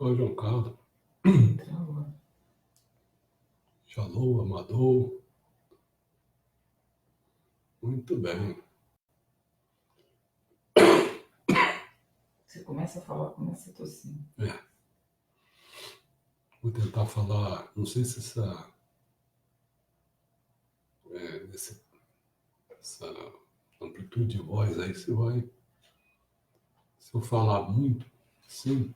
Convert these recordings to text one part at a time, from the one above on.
Oi, João Carlos. Travou. Shalom, Amador. Muito bem. Você começa a falar, começa a tossir. Vou tentar falar, não sei se essa amplitude de voz aí, se eu falar muito, sim,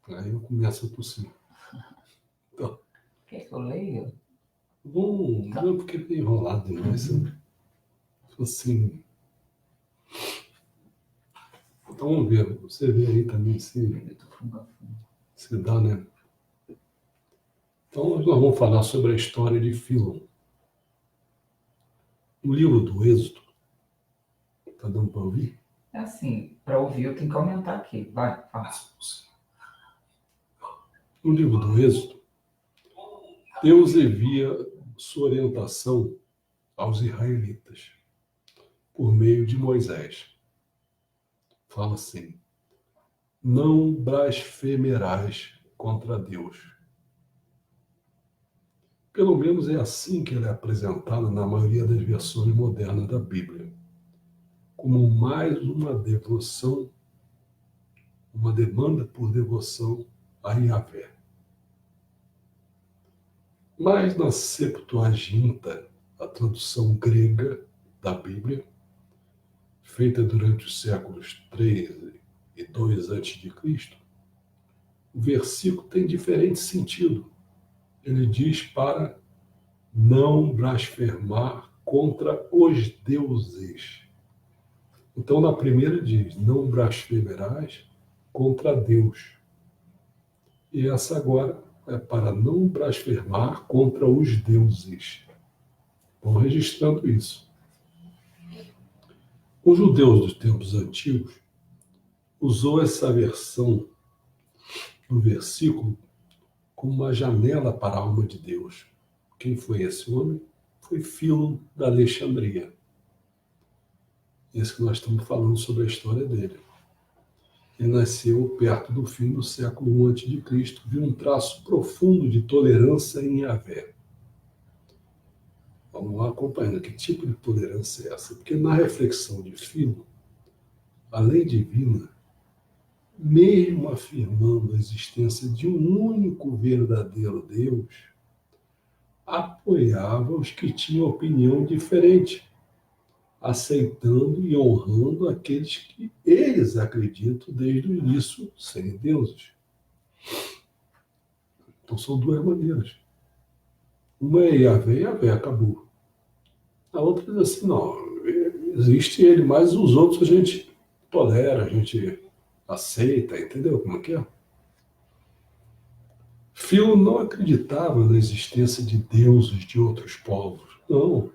aí eu começo a tossir. Então, Quer que eu leia? não, porque é enrolado demais, sabe? Assim, então vamos ver, você vê aí também Eu tô funga. se dá, né? Então nós vamos falar sobre a história de Filo. No livro do Êxodo, tá dando para ouvir? É assim, para ouvir eu tenho que aumentar aqui. Vai, fala. No livro do Êxodo, Deus envia sua orientação aos israelitas por meio de Moisés. Fala assim: não blasfemerás contra Deus. Pelo menos é assim que ele é apresentado na maioria das versões modernas da Bíblia, como mais uma devoção, uma demanda por devoção a Yahvé. Mas na Septuaginta, a tradução grega da Bíblia, feita durante os séculos 3 e 2 a.C., o versículo tem diferente sentido. Ele diz para não blasfemar contra os deuses. Então, na primeira diz, não blasfemerás contra Deus. E essa agora é para não blasfemar contra os deuses. Vão registrando isso. Os judeus dos tempos antigos usou essa versão do versículo como uma janela para a alma de Deus. Quem foi esse homem? Foi Filo da Alexandria. Esse que nós estamos falando sobre a história dele. Ele nasceu perto do fim do século I a.C., viu um traço profundo de tolerância em Yahvé. Vamos lá acompanhando que tipo de tolerância é essa. Porque na reflexão de Filo, a lei divina, mesmo afirmando a existência de um único verdadeiro Deus, apoiava os que tinham opinião diferente, aceitando e honrando aqueles que eles acreditam desde o início serem deuses. Então são duas maneiras. Uma é Yahvé, Yahvé, acabou. A outra diz assim, não, existe ele, mas os outros a gente tolera, a gente aceita, entendeu como é que é? Filo não acreditava na existência de deuses de outros povos, não.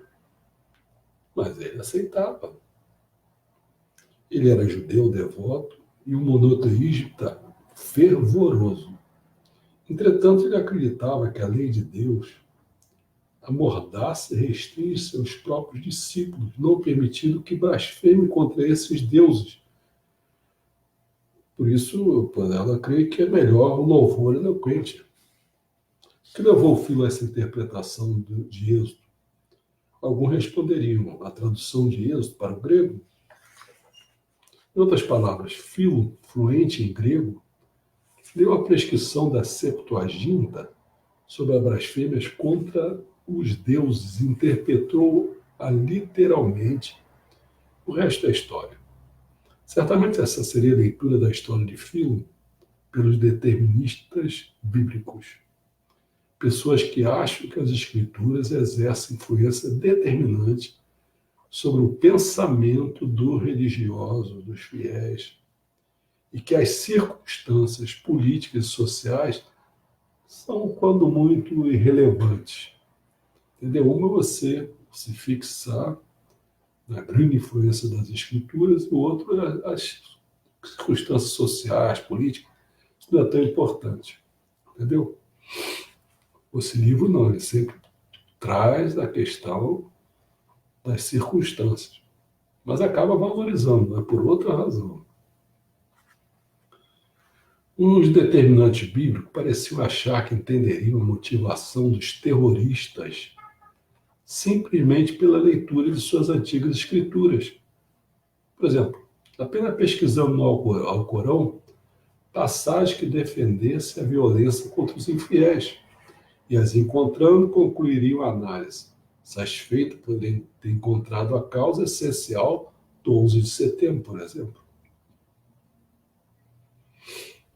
Mas ele aceitava. Ele era judeu devoto e um monoteísta fervoroso. Entretanto, ele acreditava que a lei de Deus amordaça e restringe seus próprios discípulos, não permitindo que blasfeme contra esses deuses. Por isso, ela crê que é melhor o louvor eloquente. O que levou o Filo a essa interpretação de Êxodo? Alguns responderiam a tradução de Êxodo para o grego. Em outras palavras, Filo, fluente em grego, leu a prescrição da Septuaginta sobre as blasfêmias contra os deuses e interpretou-a literalmente. O resto é história. Certamente essa seria a leitura da história de Filo pelos deterministas bíblicos. Pessoas que acham que as escrituras exercem influência determinante sobre o pensamento do religioso, dos fiéis, e que as circunstâncias políticas e sociais são, quando muito, irrelevantes. Entendeu? Uma é você se fixar na grande influência das escrituras, e o outro é as circunstâncias sociais, políticas. Isso não é tão importante. Entendeu? Esse livro não, ele sempre traz a questão das circunstâncias, mas acaba valorizando, né, por outra razão. Uns determinantes bíblicos pareciam achar que entenderiam a motivação dos terroristas simplesmente pela leitura de suas antigas escrituras. Por exemplo, apenas pesquisando no Alcorão passagens que defendessem a violência contra os infiéis, e as encontrando concluiriam a análise, satisfeito por ter encontrado a causa essencial do 11 de setembro, por exemplo.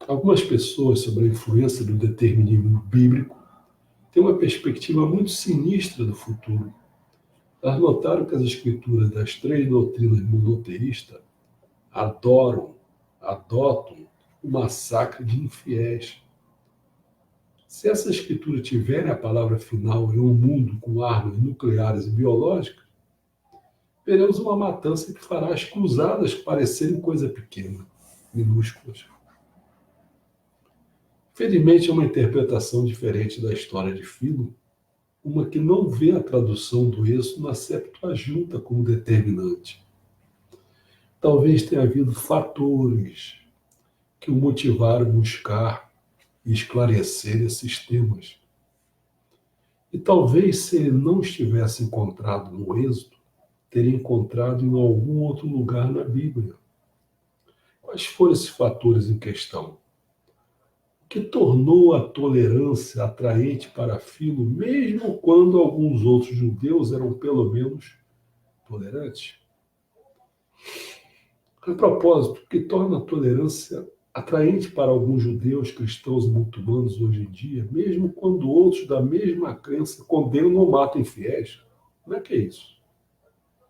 Algumas pessoas, sob a influência do determinismo bíblico, têm uma perspectiva muito sinistra do futuro. Elas notaram que as escrituras das três doutrinas monoteístas adotam o massacre de infiéis. Se essa escritura tiver a palavra final em um mundo com armas nucleares e biológicas, veremos uma matança que fará as cruzadas parecerem coisa pequena, minúsculas. Felizmente, é uma interpretação diferente da história de Filo, uma que não vê a tradução do Êxodo na Septuaginta como determinante. Talvez tenha havido fatores que o motivaram a buscar e esclarecer esses temas. E talvez, se ele não estivesse encontrado no Êxodo, teria encontrado em algum outro lugar na Bíblia. Quais foram esses fatores em questão? O que tornou a tolerância atraente para Filo, mesmo quando alguns outros judeus eram pelo menos tolerantes? A propósito, o que torna a tolerância atraente para alguns judeus, cristãos e muçulmanos hoje em dia, mesmo quando outros da mesma crença condenam ou matam infiéis? Como é que é isso?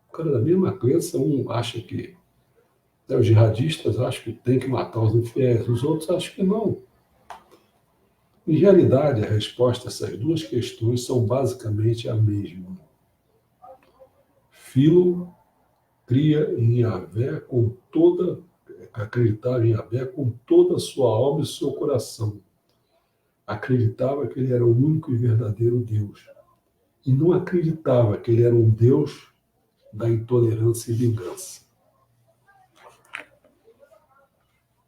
O cara da mesma crença, um acha que os jihadistas acham que tem que matar os infiéis, os outros acham que não. Em realidade, a resposta a essas duas questões são basicamente a mesma. Filo cria em Yahvé com toda, acreditava em Yahvé com toda a sua alma e seu coração. Acreditava que ele era o único e verdadeiro Deus. E não acreditava que ele era um Deus da intolerância e vingança.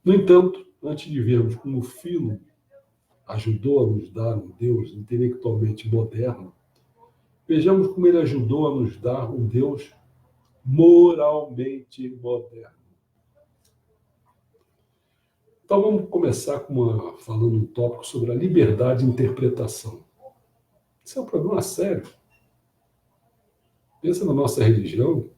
No entanto, antes de vermos como Filo ajudou a nos dar um Deus intelectualmente moderno, vejamos como ele ajudou a nos dar um Deus moralmente moderno. Então vamos começar falando um tópico sobre a liberdade de interpretação. Isso é um problema sério. Pensa na nossa religião,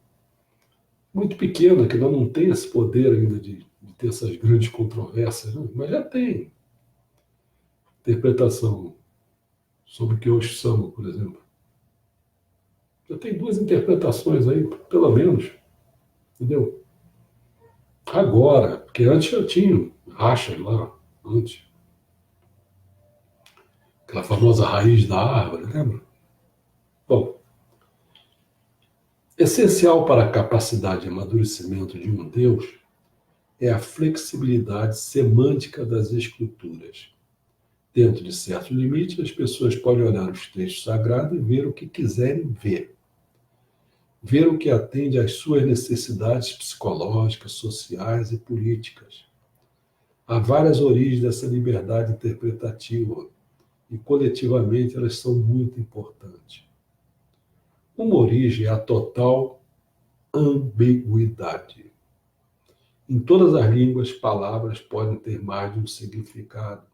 muito pequena, que ainda não tem esse poder ainda de ter essas grandes controvérsias, né? Mas já tem interpretação sobre o que hoje são, por exemplo. Já tem duas interpretações aí, pelo menos, entendeu? Agora, porque antes já tinha rachas lá, antes. Aquela famosa raiz da árvore, lembra? Bom, essencial para a capacidade de amadurecimento de um Deus é a flexibilidade semântica das escrituras. Dentro de certo limite, as pessoas podem olhar os textos sagrados e ver o que quiserem ver. Ver o que atende às suas necessidades psicológicas, sociais e políticas. Há várias origens dessa liberdade interpretativa e, coletivamente, elas são muito importantes. Uma origem é a total ambiguidade. Em todas as línguas, palavras podem ter mais de um significado.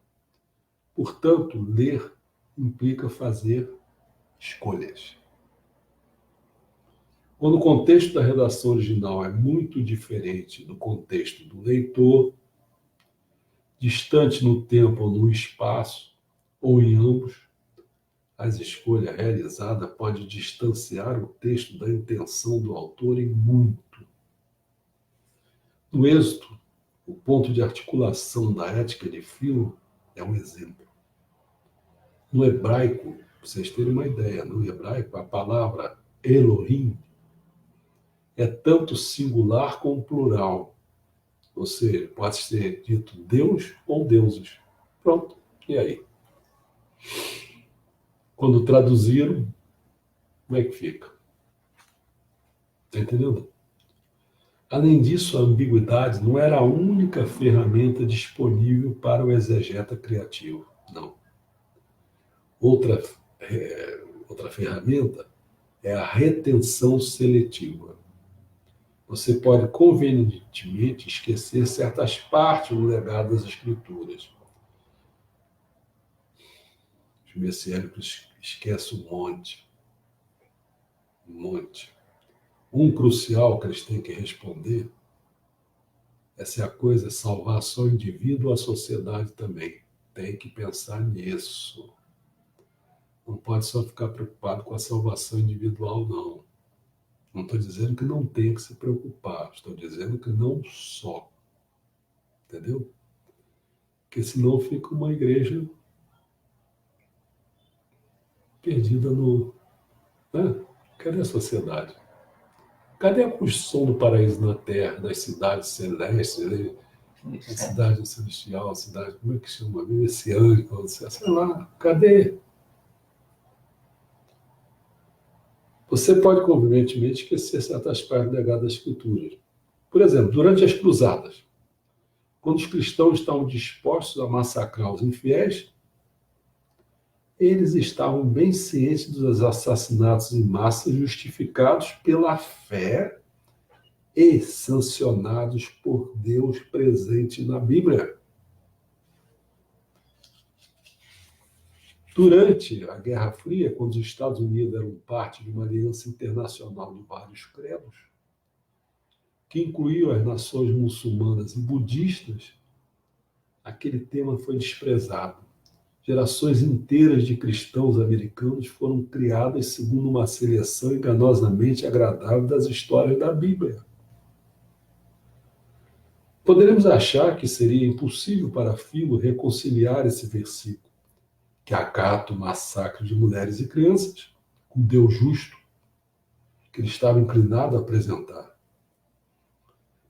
Portanto, ler implica fazer escolhas. Quando o contexto da redação original é muito diferente do contexto do leitor, distante no tempo ou no espaço, ou em ambos, a escolha realizada pode distanciar o texto da intenção do autor em muito. No êxito, o ponto de articulação da ética de Filo é um exemplo. No hebraico, para vocês terem uma ideia, no hebraico a palavra Elohim é tanto singular como plural. Ou seja, pode ser dito Deus ou deuses. Pronto, e aí? Quando traduziram, como é que fica? Está entendendo? Além disso, a ambiguidade não era a única ferramenta disponível para o exegeta criativo, não. Outra, outra ferramenta é a retenção seletiva. Você pode convenientemente esquecer certas partes do legado das Escrituras. Os messiânicos esquecem um monte. Um monte. Um crucial que eles têm que responder, essa é a coisa, salvar só o indivíduo ou a sociedade também. Tem que pensar nisso. Não pode só ficar preocupado com a salvação individual, não. Não estou dizendo que não tem que se preocupar, estou dizendo que não só. Entendeu? Porque senão fica uma igreja perdida no... Né? Cadê a sociedade? Cadê a construção do paraíso na Terra, das cidades celestes, a cidade celestial, a cidade, como é que chama? Messiânica, sei lá, cadê? Você pode, convenientemente, esquecer certas partes negadas das Escrituras. Por exemplo, durante as cruzadas, quando os cristãos estavam dispostos a massacrar os infiéis, eles estavam bem cientes dos assassinatos em massa justificados pela fé e sancionados por Deus presente na Bíblia. Durante a Guerra Fria, quando os Estados Unidos eram parte de uma aliança internacional de vários credos, que incluiu as nações muçulmanas e budistas, aquele tema foi desprezado. Gerações inteiras de cristãos americanos foram criadas segundo uma seleção enganosamente agradável das histórias da Bíblia. Poderemos achar que seria impossível para Filo reconciliar esse versículo, que acata o massacre de mulheres e crianças, com Deus justo, que ele estava inclinado a apresentar.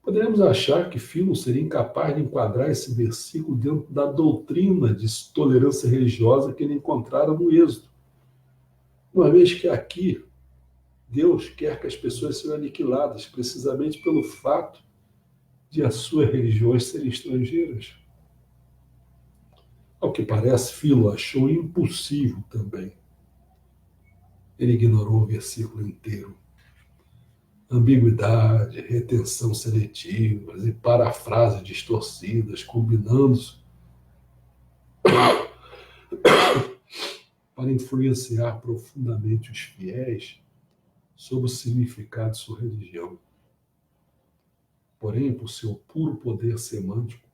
Poderemos achar que Filo seria incapaz de enquadrar esse versículo dentro da doutrina de tolerância religiosa que ele encontrara no Êxodo, uma vez que aqui Deus quer que as pessoas sejam aniquiladas precisamente pelo fato de as suas religiões serem estrangeiras. Ao que parece, Filo achou impossível também. Ele ignorou o versículo inteiro. Ambiguidade, retenção seletivas e parafrases distorcidas, combinando para influenciar profundamente os fiéis sobre o significado de sua religião. Porém, por seu puro poder semântico,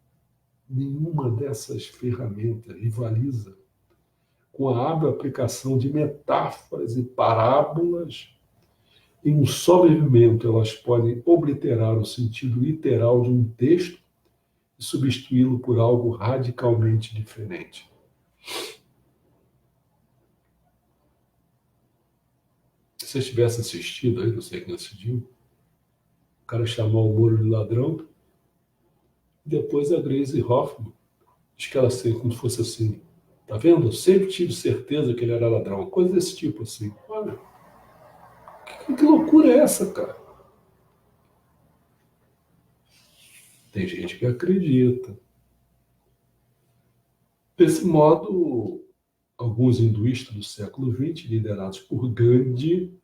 nenhuma dessas ferramentas rivaliza com a hábil aplicação de metáforas e parábolas. Em um só movimento, elas podem obliterar o sentido literal de um texto e substituí-lo por algo radicalmente diferente. Se vocês tivessem assistido aí, não sei quem assistiu, o cara chamou o Moro de ladrão, e depois a Grace Hoffman diz que ela assim, como se fosse assim, tá vendo? Eu sempre tive certeza que ele era ladrão, coisa desse tipo assim. Olha, que loucura é essa, cara? Tem gente que acredita. Desse modo, alguns hinduístas do século XX, liderados por Gandhi,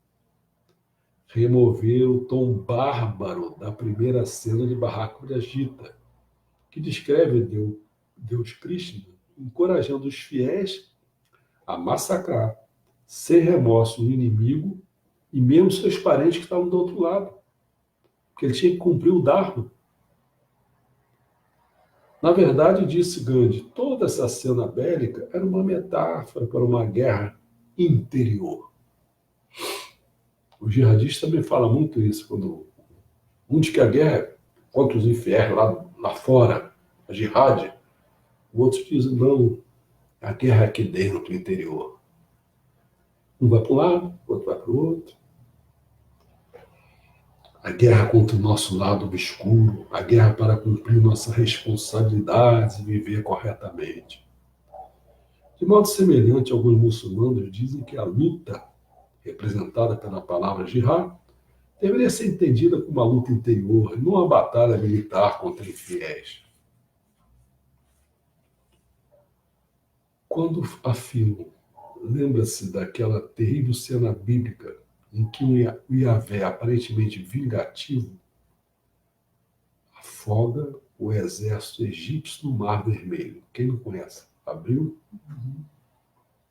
removeram o tom bárbaro da primeira cena de Bhagavad Gita, que descreve Deus Krishna encorajando os fiéis a massacrar, sem remorso, o inimigo e mesmo seus parentes que estavam do outro lado, porque ele tinha que cumprir o Dharma. Na verdade, disse Gandhi, toda essa cena bélica era uma metáfora para uma guerra interior. O jihadista também fala muito isso, quando um diz que a guerra é contra os infiéis lá fora, a jihad, o outro diz, não, a guerra é aqui dentro, do interior. Um vai para um lado, o outro vai para o outro. A guerra contra o nosso lado obscuro, a guerra para cumprir nossas responsabilidades e viver corretamente. De modo semelhante, alguns muçulmanos dizem que a luta, representada pela palavra jihad, deveria ser entendida como uma luta interior, não uma batalha militar contra infiéis. Quando afirmo, lembra-se daquela terrível cena bíblica em que o Yahvé, aparentemente vingativo, afoga o exército egípcio no Mar Vermelho. Quem não conhece? Abriu,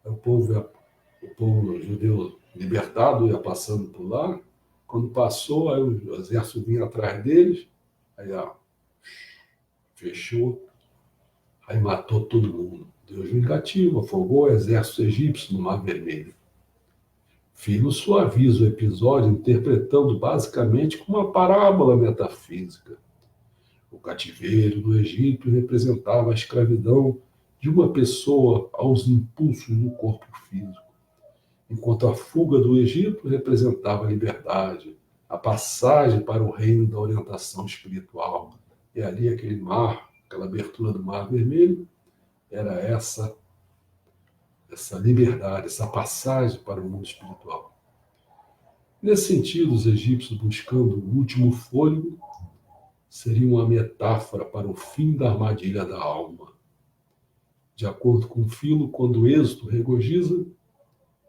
o povo judeu libertado ia passando por lá. Quando passou, aí o exército vinha atrás deles, aí fechou, aí matou todo mundo. Deus vingativo, afogou o exército egípcio no Mar Vermelho. Philo suaviza o episódio interpretando basicamente como uma parábola metafísica. O cativeiro no Egito representava a escravidão de uma pessoa aos impulsos do corpo físico, enquanto a fuga do Egito representava a liberdade, a passagem para o reino da orientação espiritual. E ali aquele mar, aquela abertura do Mar Vermelho, era essa liberdade, essa passagem para o mundo espiritual. Nesse sentido, os egípcios buscando o último fôlego seria uma metáfora para o fim da armadilha da alma. De acordo com Philo, quando o êxito regozija,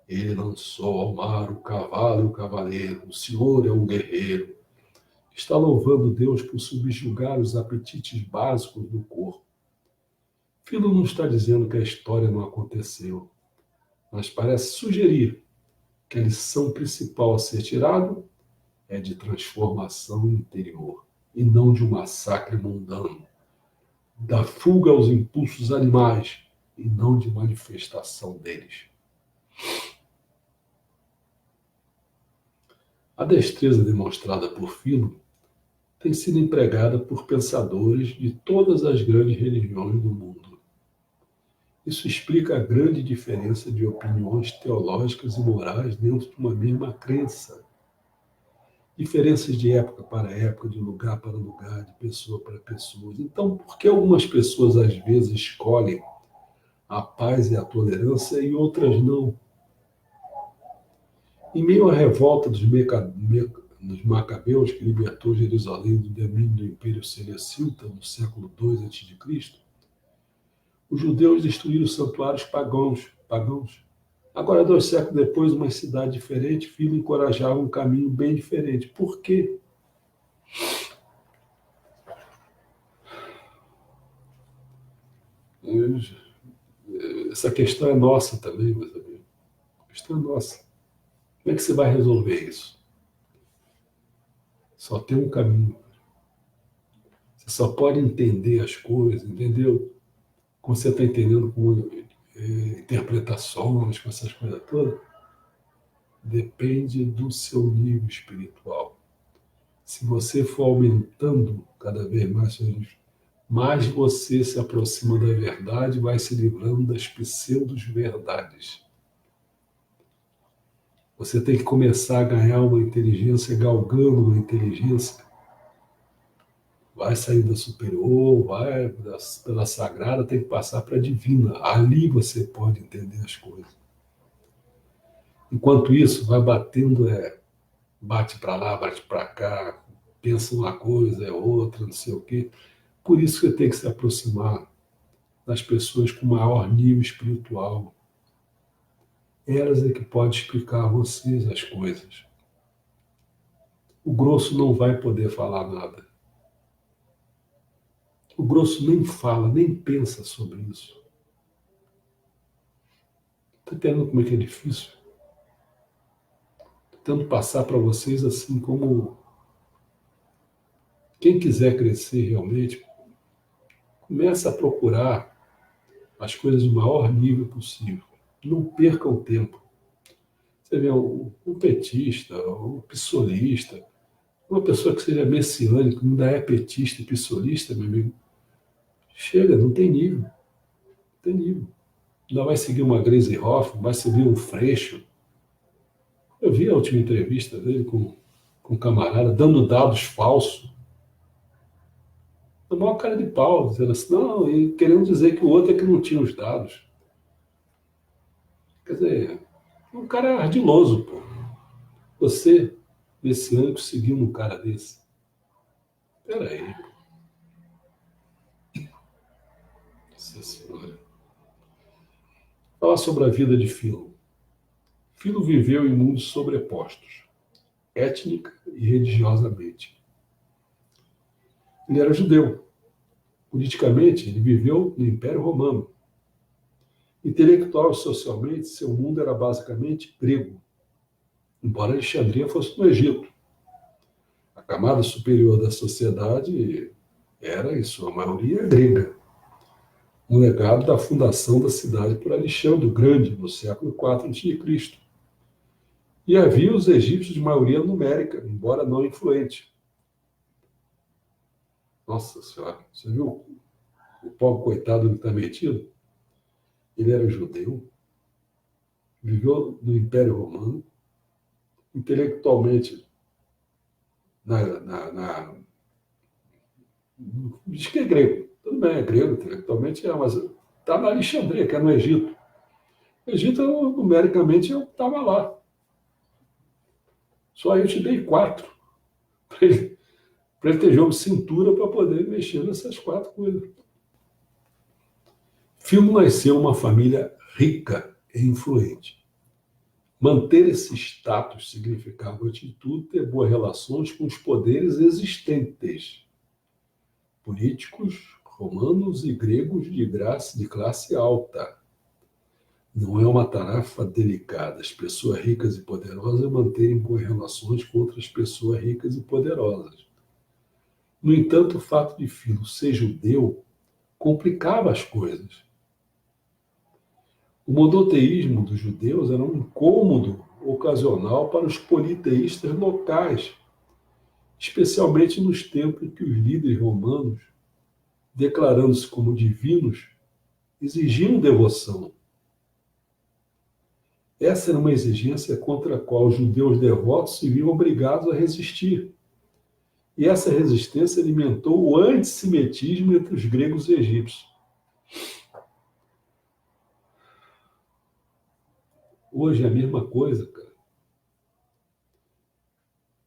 ele lançou ao mar o cavalo e o cavaleiro, o senhor é um guerreiro. Está louvando Deus por subjugar os apetites básicos do corpo. Philo não está dizendo que a história não aconteceu, mas parece sugerir que a lição principal a ser tirada é de transformação interior, e não de um massacre mundano, da fuga aos impulsos animais, e não de manifestação deles. A destreza demonstrada por Philo tem sido empregada por pensadores de todas as grandes religiões do mundo. Isso explica a grande diferença de opiniões teológicas e morais dentro de uma mesma crença. Diferenças de época para época, de lugar para lugar, de pessoa para pessoa. Então, por que algumas pessoas às vezes escolhem a paz e a tolerância e outras não? Em meio à revolta dos Macabeus, que libertou Jerusalém do domínio do Império Seleucida no século II a.C., os judeus destruíram os santuários pagãos. Agora, 2 séculos depois, uma cidade diferente, Philo encorajava um caminho bem diferente. Por quê? Essa questão é nossa também, meus amigos. A questão é nossa. Como é que você vai resolver isso? Só tem um caminho. Você só pode entender as coisas, entendeu? Como você está entendendo com interpretações, com essas coisas todas, depende do seu nível espiritual. Se você for aumentando cada vez mais você se aproxima da verdade, vai se livrando das pseudo-verdades. Você tem que começar a ganhar uma inteligência, galgando uma inteligência. Vai sair da superior, vai pela sagrada, tem que passar para a divina. Ali você pode entender as coisas. Enquanto isso, vai batendo, bate para lá, bate para cá, pensa uma coisa, é outra, não sei o quê. Por isso que você tem que se aproximar das pessoas com maior nível espiritual. Elas é que podem explicar a vocês as coisas. O grosso não vai poder falar nada. O grosso nem fala, nem pensa sobre isso. Está entendendo como é que é difícil? Estou tentando passar para vocês assim como quem quiser crescer realmente, começa a procurar as coisas do maior nível possível. Não perca o tempo. Você vê um petista, um pissolista, uma pessoa que seja messiânica, ainda é petista e pissolista, meu amigo, chega, não tem nível. Não tem nível. Ainda vai seguir uma Grace Hoffman, vai seguir um Freixo. Eu vi a última entrevista dele com um camarada, dando dados falsos. A maior cara de pau, dizendo assim, não, e querendo dizer que o outro é que não tinha os dados. Quer dizer, um cara ardiloso, pô. Você messiânicos seguindo um cara desse? Espera aí. Nossa Senhora. Falar sobre a vida de Filo. Filo viveu em mundos sobrepostos, étnica e religiosamente. Ele era judeu. Politicamente, ele viveu no Império Romano. Intelectual e socialmente, seu mundo era basicamente grego, embora Alexandria fosse no Egito. A camada superior da sociedade era, em sua maioria, grega. Um legado da fundação da cidade por Alexandre o Grande, no século IV a.C. E havia os egípcios de maioria numérica, embora não influente. Nossa Senhora, você viu o pobre coitado que está metido? Ele era judeu, viveu no Império Romano, intelectualmente diz que é grego. Tudo bem, é grego, intelectualmente é, mas está na Alexandria, que é no Egito. O Egito, numericamente, eu estava lá. Só eu te dei 4 para ele ter jogo de cintura para poder mexer nessas 4 coisas. Filo nasceu em uma família rica e influente. Manter esse status significava, antes de tudo, ter boas relações com os poderes existentes, políticos, romanos e gregos de classe alta. Não é uma tarefa delicada. As pessoas ricas e poderosas manterem boas relações com outras pessoas ricas e poderosas. No entanto, o fato de Filo ser judeu complicava as coisas. O monoteísmo dos judeus era um incômodo ocasional para os politeístas locais, especialmente nos tempos em que os líderes romanos, declarando-se como divinos, exigiam devoção. Essa era uma exigência contra a qual os judeus devotos se viam obrigados a resistir. E essa resistência alimentou o antissemitismo entre os gregos e egípcios. Hoje é a mesma coisa, cara.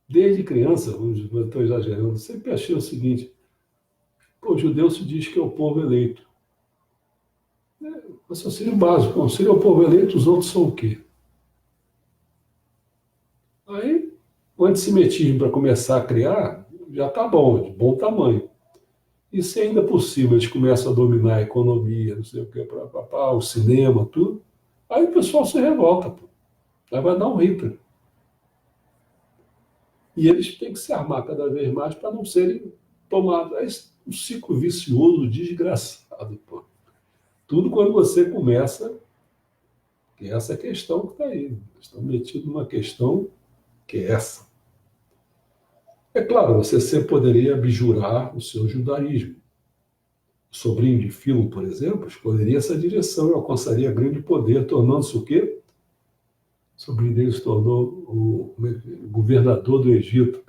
Desde criança, eu estou exagerando, sempre achei o seguinte: o judeu se diz que é o povo eleito. Mas seria o básico. Não, se ele é o povo eleito, os outros são o quê? Aí, o antissemitismo, para começar a criar, já está bom, de bom tamanho. E se ainda por cima eles começam a dominar a economia, não sei o quê, o cinema, tudo, aí o pessoal se revolta, pô. Aí vai dar um Hitler. E eles têm que se armar cada vez mais para não serem tomados. É um ciclo vicioso, desgraçado, pô. Tudo quando você começa, que é essa questão que está aí. Eles estão metidos numa questão que é essa. É claro, você sempre poderia abjurar o seu judaísmo. O sobrinho de Filo, por exemplo, escolheria essa direção e alcançaria grande poder, tornando-se o quê? O sobrinho dele se tornou o governador do Egito.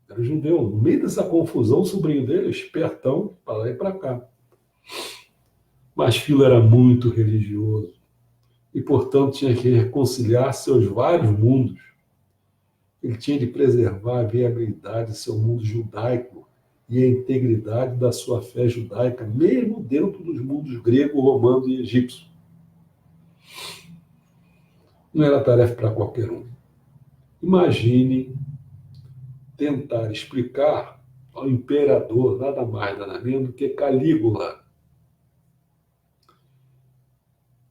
Era judeu. No meio dessa confusão, o sobrinho dele, espertão, para lá e para cá. Mas Filo era muito religioso e, portanto, tinha que reconciliar seus vários mundos. Ele tinha de preservar a viabilidade do seu mundo judaico e a integridade da sua fé judaica, mesmo dentro dos mundos grego, romano e egípcio. Não era tarefa para qualquer um. Imagine tentar explicar ao imperador nada mais, nada menos do que Calígula.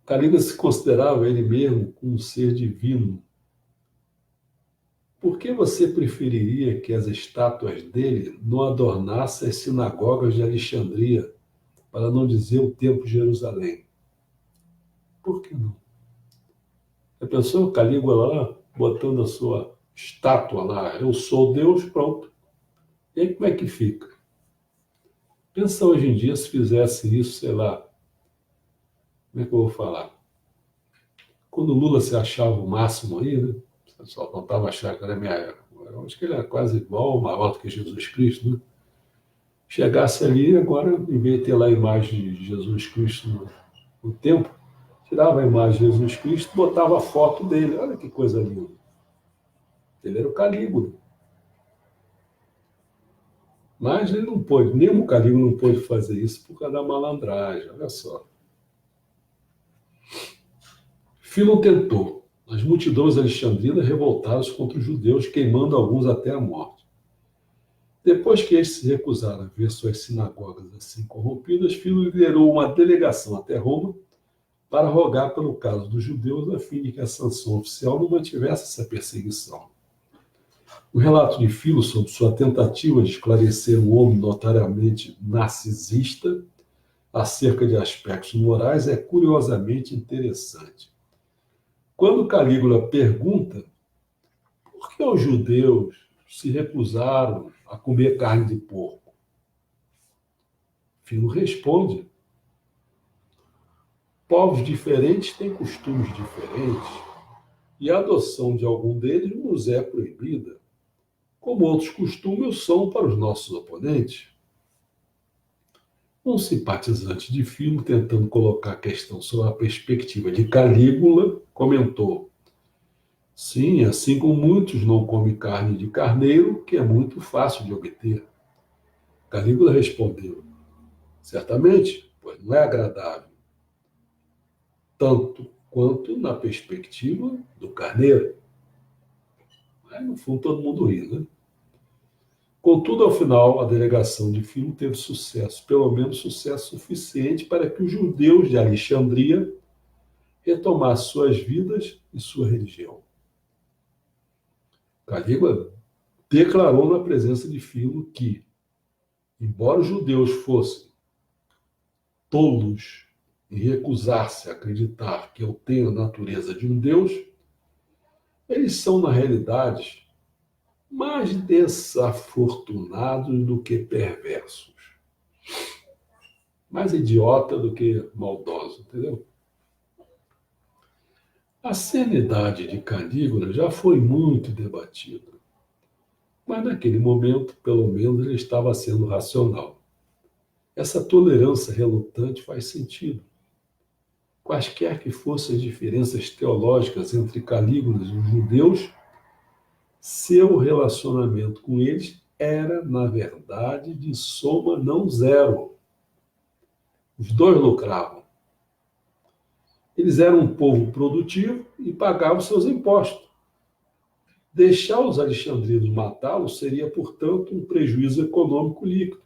Calígula se considerava ele mesmo um ser divino. Por que você preferiria que as estátuas dele não adornassem as sinagogas de Alexandria, para não dizer o Templo de Jerusalém? Por que não? A pessoa Calígula lá, botando a sua estátua lá, eu sou Deus, pronto. E aí como é que fica? Pensa hoje em dia se fizesse isso, sei lá, como é que eu vou falar? Quando o Lula se achava o máximo aí, né? O pessoal contava achar que era minha época. Eu acho que ele era quase igual ou maior do que Jesus Cristo, né? Chegasse ali, agora, em vez de ter lá a imagem de Jesus Cristo no templo, tirava a imagem de Jesus Cristo e botava a foto dele. Olha que coisa linda. Ele era o Calígula. Mas ele não pôde, mesmo o Calígula não pôde fazer isso por causa da malandragem, olha só. Filo tentou. As multidões alexandrinas revoltaram-se contra os judeus, queimando alguns até a morte. Depois que estes se recusaram a ver suas sinagogas assim corrompidas, Filo liderou uma delegação até Roma para rogar pelo caso dos judeus, a fim de que a sanção oficial não mantivesse essa perseguição. O relato de Filo sobre sua tentativa de esclarecer um homem notariamente narcisista acerca de aspectos morais é curiosamente interessante. Quando Calígula pergunta por que os judeus se recusaram a comer carne de porco, Filo responde: povos diferentes têm costumes diferentes e a adoção de algum deles nos é proibida, como outros costumes são para os nossos oponentes. Um simpatizante de Filo, tentando colocar a questão sob a perspectiva de Calígula, comentou: sim, assim como muitos não comem carne de carneiro, que é muito fácil de obter. Calígula respondeu: certamente, pois não é agradável, tanto quanto na perspectiva do carneiro. Aí, no fundo, todo mundo ri, né? Contudo, ao final, a delegação de Filo teve sucesso, pelo menos sucesso suficiente para que os judeus de Alexandria retomassem suas vidas e sua religião. Calígula declarou na presença de Filo que, embora os judeus fossem tolos em recusar-se a acreditar que eu tenho a natureza de um Deus, eles são, na realidade, mais desafortunados do que perversos. Mais idiota do que maldoso, entendeu? A sanidade de Calígula já foi muito debatida, mas naquele momento, pelo menos, ele estava sendo racional. Essa tolerância relutante faz sentido. Quaisquer que fossem as diferenças teológicas entre Calígula e os judeus, seu relacionamento com eles era, na verdade, de soma não zero. Os dois lucravam. Eles eram um povo produtivo e pagavam seus impostos. Deixar os alexandrinos matá-los seria, portanto, um prejuízo econômico líquido.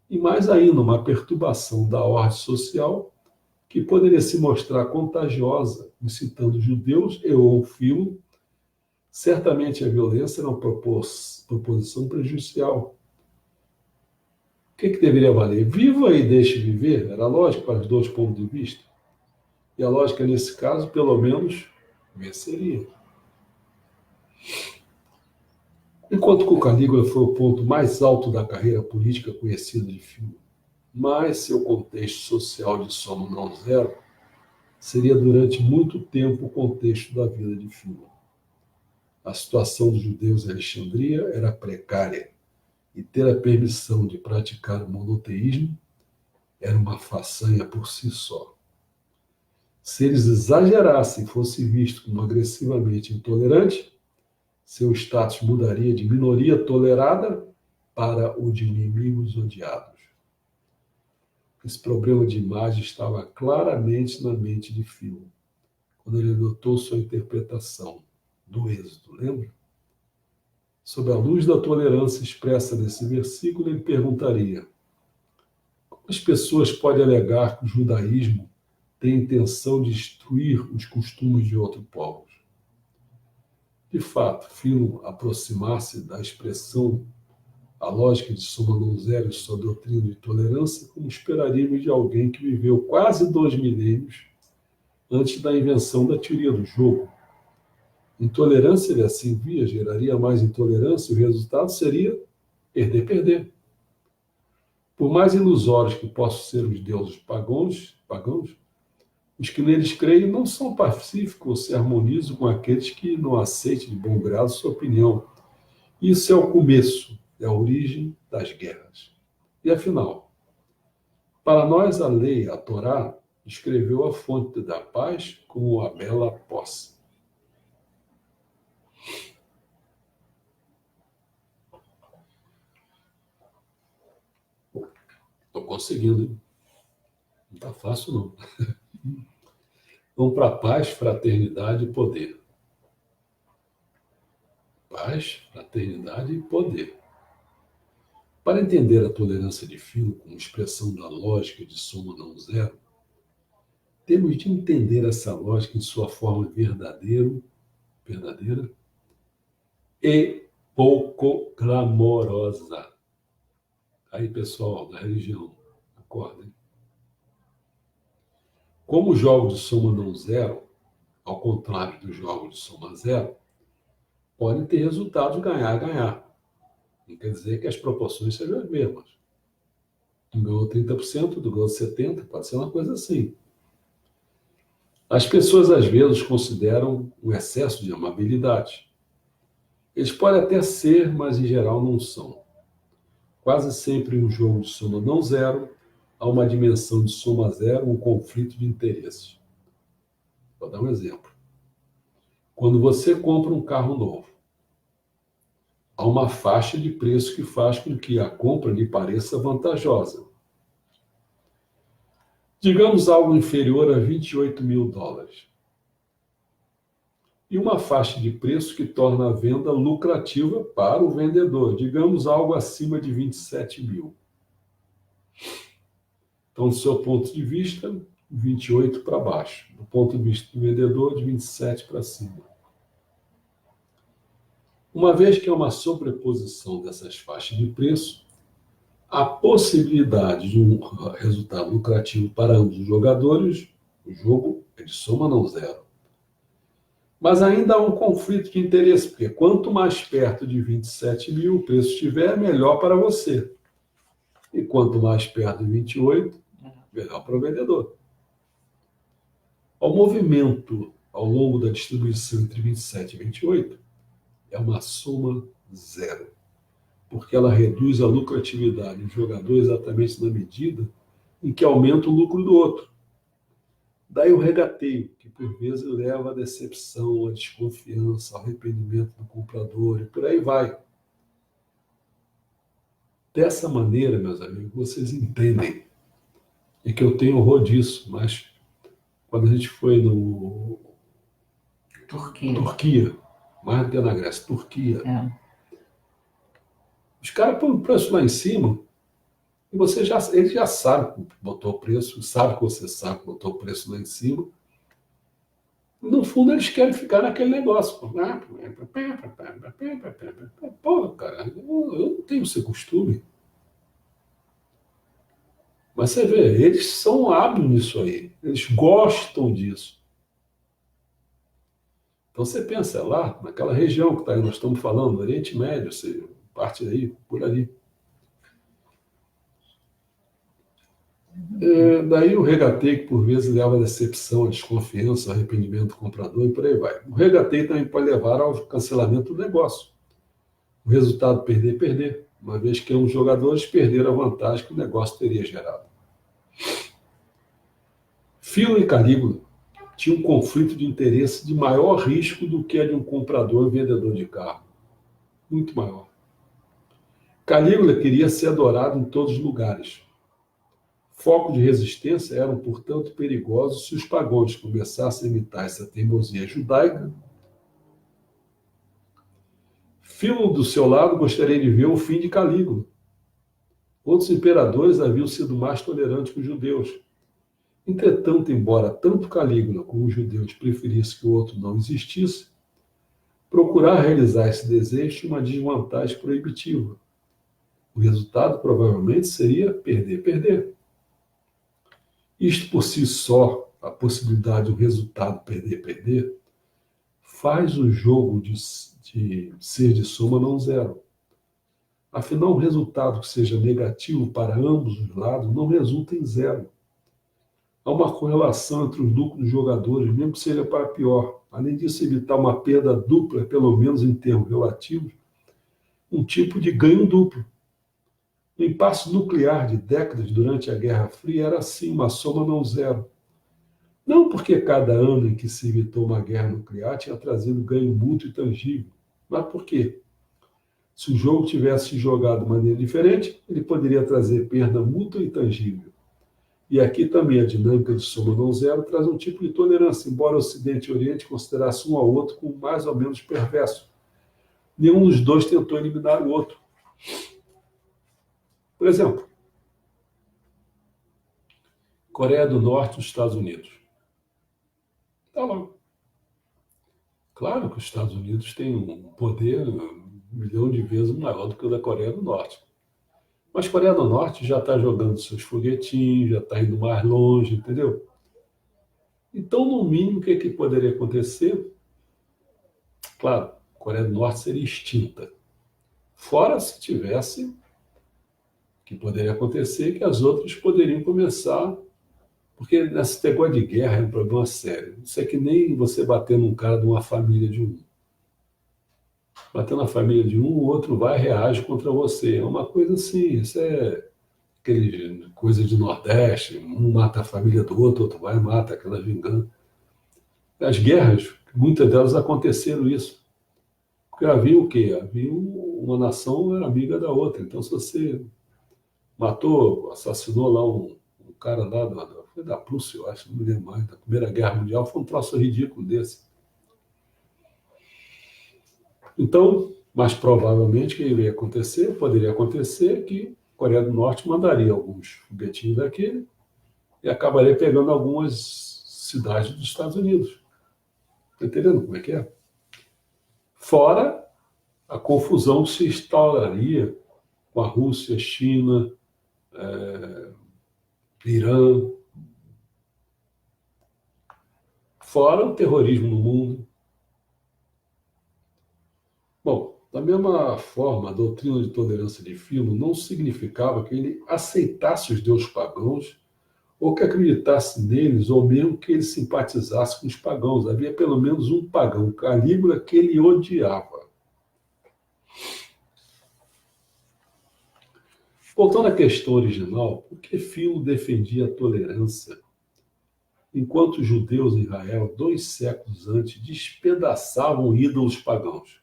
E mais ainda, uma perturbação da ordem social que poderia se mostrar contagiosa, incitando judeus e ou Filo. Certamente a violência era uma proposição prejudicial. O que deveria valer? Viva e deixe viver? Era lógico para os dois pontos de vista. E a lógica, nesse caso, pelo menos, venceria. Enquanto que o Calígula foi o ponto mais alto da carreira política conhecida de Filo, mas seu contexto social de soma não zero seria durante muito tempo o contexto da vida de Filo. A situação dos judeus em Alexandria era precária e ter a permissão de praticar o monoteísmo era uma façanha por si só. Se eles exagerassem e fossem vistos como agressivamente intolerantes, seu status mudaria de minoria tolerada para o de inimigos odiados. Esse problema de imagem estava claramente na mente de Filo, quando ele adotou sua interpretação do Êxodo, lembra? Sob a luz da tolerância expressa nesse versículo, ele perguntaria: como as pessoas podem alegar que o judaísmo tem a intenção de destruir os costumes de outros povos? De fato, Filo aproximar-se da expressão a lógica de soma não zero e sua doutrina de tolerância, como esperaríamos de alguém que viveu quase 2 milênios antes da invenção da teoria do jogo. Intolerância, ele assim via, geraria mais intolerância, e o resultado seria perder. Por mais ilusórios que possam ser os deuses pagãos, os que neles creem não são pacíficos ou se harmonizam com aqueles que não aceitem de bom grado sua opinião. Isso é o começo, é a origem das guerras. E afinal, para nós a lei, a Torá, descreveu a fonte da paz como a bela posse. conseguindo, hein? Não está fácil, não. Vamos para paz, fraternidade e poder. Paz, fraternidade e poder. Para entender a tolerância de filo como expressão da lógica de soma não zero, temos de entender essa lógica em sua forma verdadeira e pouco clamorosa. Aí, pessoal da religião, acordem. Como os jogos de soma não zero, ao contrário dos jogos de soma zero, podem ter resultados ganhar-ganhar. Não quer dizer que as proporções sejam as mesmas. Tu ganhou 30%, tu ganhou 70%, pode ser uma coisa assim. As pessoas, às vezes, consideram um excesso de amabilidade. Eles podem até ser, mas, em geral, não são. Quase sempre em um jogo de soma não zero, há uma dimensão de soma zero, um conflito de interesses. Vou dar um exemplo. Quando você compra um carro novo, há uma faixa de preço que faz com que a compra lhe pareça vantajosa. Digamos algo inferior a $28.000. E uma faixa de preço que torna a venda lucrativa para o vendedor. Digamos algo acima de 27 mil. Então, do seu ponto de vista, 28 para baixo. Do ponto de vista do vendedor, de 27 para cima. Uma vez que há uma sobreposição dessas faixas de preço, a possibilidade de um resultado lucrativo para ambos os jogadores, o jogo é de soma não zero. Mas ainda há um conflito de interesse, porque quanto mais perto de 27 mil o preço estiver, melhor para você. E quanto mais perto de 28, melhor para o vendedor. O movimento ao longo da distribuição entre 27 e 28 é uma soma zero, porque ela reduz a lucratividade do jogador exatamente na medida em que aumenta o lucro do outro. Daí o regateio, que por vezes leva à decepção, à desconfiança, ao arrependimento do comprador e por aí vai. Dessa maneira, meus amigos, vocês entendem. E que eu tenho horror disso, mas quando a gente foi no Turquia, mais do que na Grécia, Turquia, os caras põem o preço lá em cima e ele já sabe que botou o preço, sabe que você sabe que botou o preço lá em cima. No fundo, eles querem ficar naquele negócio. Pô, cara, eu não tenho esse costume. Mas você vê, eles são hábeis nisso aí. Eles gostam disso. Então você pensa lá, naquela região que nós estamos falando, Oriente Médio, parte aí, por ali. Daí o regateio, que por vezes leva à decepção, à desconfiança, ao arrependimento do comprador e por aí vai. O regateio também pode levar ao cancelamento do negócio. O resultado perder, uma vez que os jogadores perderam a vantagem que o negócio teria gerado. Filo e Calígula tinham um conflito de interesse de maior risco do que a de um comprador e vendedor de carro. Muito maior. Calígula queria ser adorado em todos os lugares. Foco de resistência eram, portanto, perigosos se os pagãos começassem a imitar essa teimosia judaica. Filo, do seu lado, gostaria de ver o fim de Calígula. Outros imperadores haviam sido mais tolerantes que os judeus. Entretanto, embora tanto Calígula como os judeus preferissem que o outro não existisse, procurar realizar esse desejo tinha uma desvantagem proibitiva. O resultado provavelmente seria perder. Isto por si só, a possibilidade do resultado perder, faz o jogo de ser de soma não zero. Afinal, um resultado que seja negativo para ambos os lados não resulta em zero. Há uma correlação entre os lucros dos jogadores, mesmo que seja para pior. Além disso, evitar uma perda dupla, pelo menos em termos relativos, um tipo de ganho duplo. O impasse nuclear de décadas durante a Guerra Fria era, assim, uma soma não zero. Não porque cada ano em que se evitou uma guerra nuclear tinha trazido ganho mútuo e tangível, mas por quê? Se o jogo tivesse jogado de maneira diferente, ele poderia trazer perda mútua e tangível. E aqui também a dinâmica de soma não zero traz um tipo de tolerância, embora o Ocidente e o Oriente considerassem um ao outro como mais ou menos perverso. Nenhum dos dois tentou eliminar o outro. Por exemplo, Coreia do Norte e os Estados Unidos. Está lá. Claro que os Estados Unidos têm um poder 1 milhão de vezes maior do que o da Coreia do Norte. Mas a Coreia do Norte já está jogando seus foguetinhos, já está indo mais longe, entendeu? Então, no mínimo, o que poderia acontecer? Claro, a Coreia do Norte seria extinta. Fora se tivesse, o que poderia acontecer, que as outras poderiam começar, porque nesse negócio de guerra é um problema sério. Isso é que nem você bater num cara de uma família de um. Bater na família de um, o outro vai e reage contra você. É uma coisa assim, isso é aquele coisa de Nordeste, um mata a família do outro, outro vai e mata, aquela vingança. As guerras, muitas delas aconteceram isso. Porque havia o quê? Havia uma nação era amiga da outra. Então, se você matou, assassinou lá um cara lá foi da Prússia, eu acho, não me lembro mais, da Primeira Guerra Mundial, foi um troço ridículo desse. Então, mais provavelmente, o que iria acontecer? Poderia acontecer que a Coreia do Norte mandaria alguns foguetinhos daquele e acabaria pegando algumas cidades dos Estados Unidos. Está entendendo como é que é? Fora a confusão que se instauraria com a Rússia, China, Irã, fora o terrorismo no mundo. Bom, da mesma forma, a doutrina de tolerância de Filo não significava que ele aceitasse os deuses pagãos ou que acreditasse neles, ou mesmo que ele simpatizasse com os pagãos. Havia pelo menos um pagão, Calígula, que ele odiava. Voltando à questão original, por que Filo defendia a tolerância, enquanto os judeus em Israel, 2 séculos antes, despedaçavam ídolos pagãos?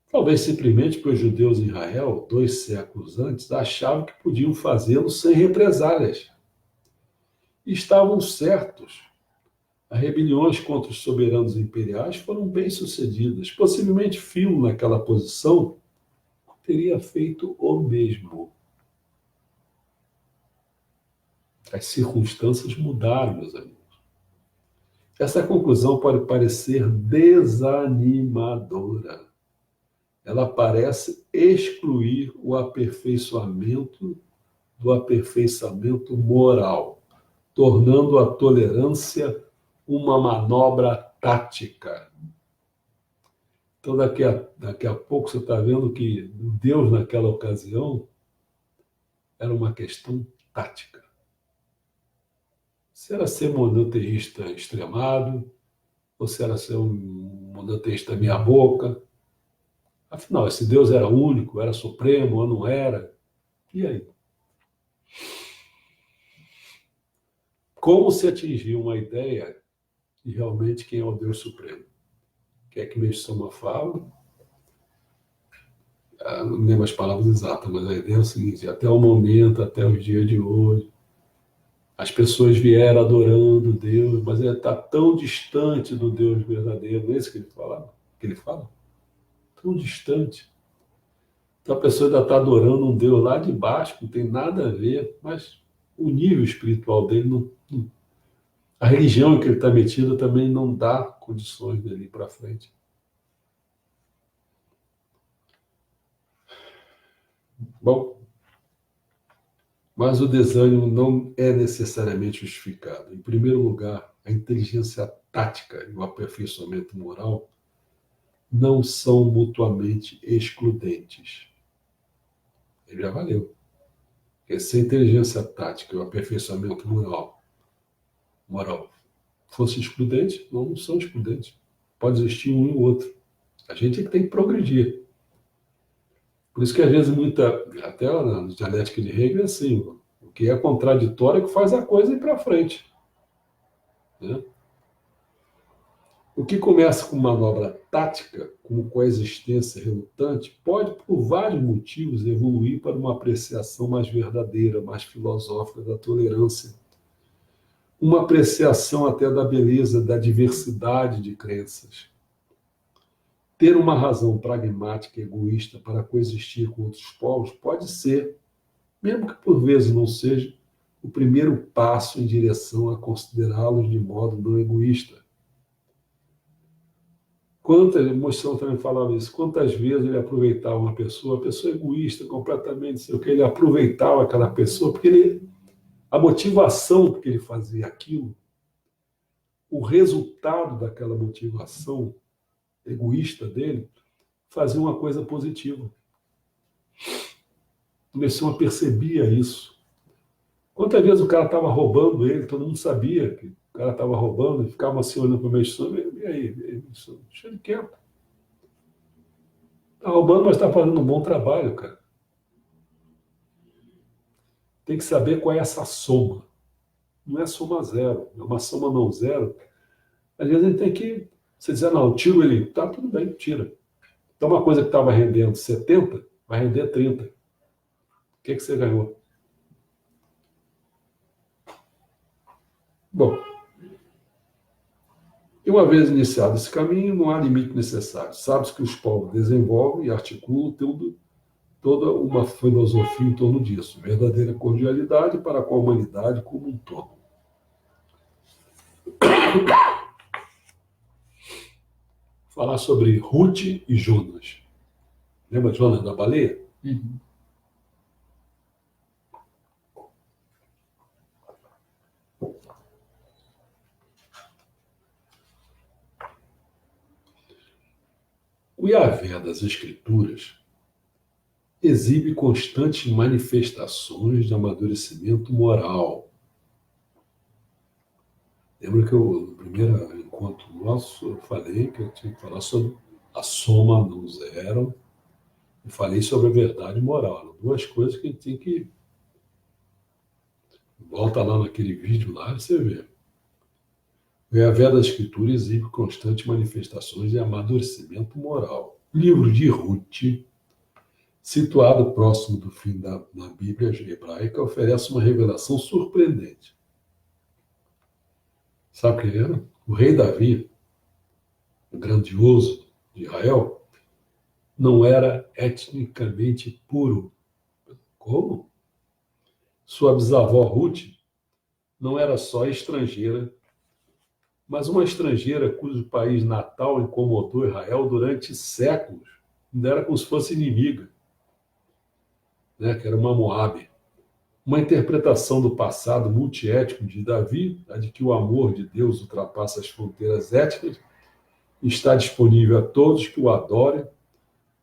Talvez simplesmente porque os judeus em Israel, 2 séculos antes, achavam que podiam fazê-lo sem represálias. E estavam certos. As rebeliões contra os soberanos imperiais foram bem-sucedidas. Possivelmente Filo, naquela posição, teria feito o mesmo. As circunstâncias mudaram, meus amigos. Essa conclusão pode parecer desanimadora. Ela parece excluir o aperfeiçoamento do aperfeiçoamento moral, tornando a tolerância uma manobra tática. Então, daqui a pouco você está vendo que Deus, naquela ocasião, era uma questão tática. Se era ser monoteísta extremado, ou se era ser um monoteísta meia-boca. Afinal, esse Deus era único, era supremo ou não era? E aí? Como se atingiu uma ideia de realmente quem é o Deus Supremo? Quer que Meixo Sama fala? Não lembro as palavras exatas, mas a ideia é o seguinte: até o momento, até os dias de hoje, as pessoas vieram adorando Deus, mas ele está tão distante do Deus verdadeiro, não é isso que ele fala? Tão distante. Então a pessoa ainda está adorando um Deus lá de baixo, que não tem nada a ver, mas o nível espiritual dele não. A religião em que ele está metido também não dá condições dele ir para frente. Bom, mas o desânimo não é necessariamente justificado. Em primeiro lugar, a inteligência tática e o aperfeiçoamento moral não são mutuamente excludentes. Ele já valeu. Porque se a inteligência tática e o aperfeiçoamento moral fosse excludente, não são excludentes. Pode existir um e o outro. A gente é que tem que progredir. Por isso que às vezes até na dialética de Hegel é assim, o que é contraditório é que faz a coisa ir para frente. Né? O que começa com manobra tática, como coexistência relutante, pode, por vários motivos, evoluir para uma apreciação mais verdadeira, mais filosófica da tolerância, uma apreciação até da beleza, da diversidade de crenças. Ter uma razão pragmática e egoísta para coexistir com outros povos pode ser, mesmo que por vezes não seja, o primeiro passo em direção a considerá-los de modo não egoísta. Quantas, Moção também falava isso, quantas vezes ele aproveitava uma pessoa, a pessoa egoísta, completamente, sei o que, ele aproveitava aquela pessoa, porque a motivação que ele fazia aquilo, o resultado daquela motivação egoísta dele, fazia uma coisa positiva. O Messias percebia isso. Quantas vezes o cara estava roubando ele, todo mundo sabia que o cara estava roubando, e ficava assim olhando para o Messias, e aí, deixa ele quieto. Está roubando, mas está fazendo um bom trabalho, cara. Tem que saber qual é essa soma. Não é soma zero, é uma soma não zero. Às vezes a gente tem que, você dizer, não, tiro ele, tá, tudo bem, tira. Então uma coisa que estava rendendo 70, vai render 30. O que você ganhou? Bom, e uma vez iniciado esse caminho, não há limite necessário. Sabe-se que os povos desenvolvem e articulam toda uma filosofia em torno disso. Verdadeira cordialidade para com a humanidade como um todo. Falar sobre Ruth e Jonas. Lembra Jonas da baleia? Uhum. O Yahvé das Escrituras exibe constantes manifestações de amadurecimento moral. Lembra que no primeiro encontro nosso eu falei que eu tinha que falar sobre a soma não zero e falei sobre a verdade moral. Eram duas coisas que a gente tem que... Volta lá naquele vídeo lá e você vê. O Yahvé da Escritura exibe constantes manifestações de amadurecimento moral. Livro de Ruth, situado próximo do fim da Bíblia hebraica, oferece uma revelação surpreendente. Sabe quem era? O rei Davi, o grandioso de Israel, não era etnicamente puro. Como? Sua bisavó Ruth não era só estrangeira, mas uma estrangeira cujo país natal incomodou Israel durante séculos. Ainda era como se fosse inimiga, né? Que era uma Moabe. Uma interpretação do passado multiétnico de Davi, a de que o amor de Deus ultrapassa as fronteiras étnicas, está disponível a todos que o adorem,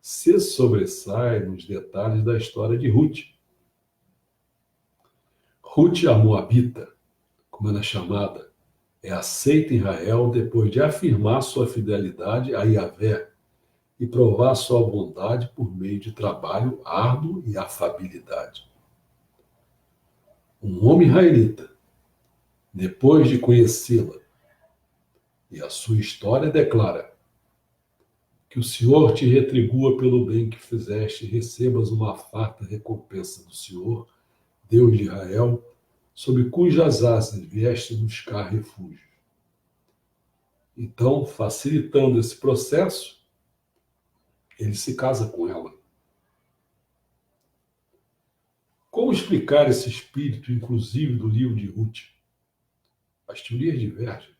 se sobressai nos detalhes da história de Ruth. Ruth, a Moabita, como ela é chamada, é aceita em Israel depois de afirmar sua fidelidade a Yahvé e provar sua bondade por meio de trabalho árduo e afabilidade. Um homem israelita, depois de conhecê-la e a sua história, declara: que o Senhor te retribua pelo bem que fizeste e recebas uma farta recompensa do Senhor, Deus de Israel, sob cujas asas vieste buscar refúgio. Então, facilitando esse processo, ele se casa com ela. Como explicar esse espírito, inclusive, do livro de Ruth? As teorias divergem.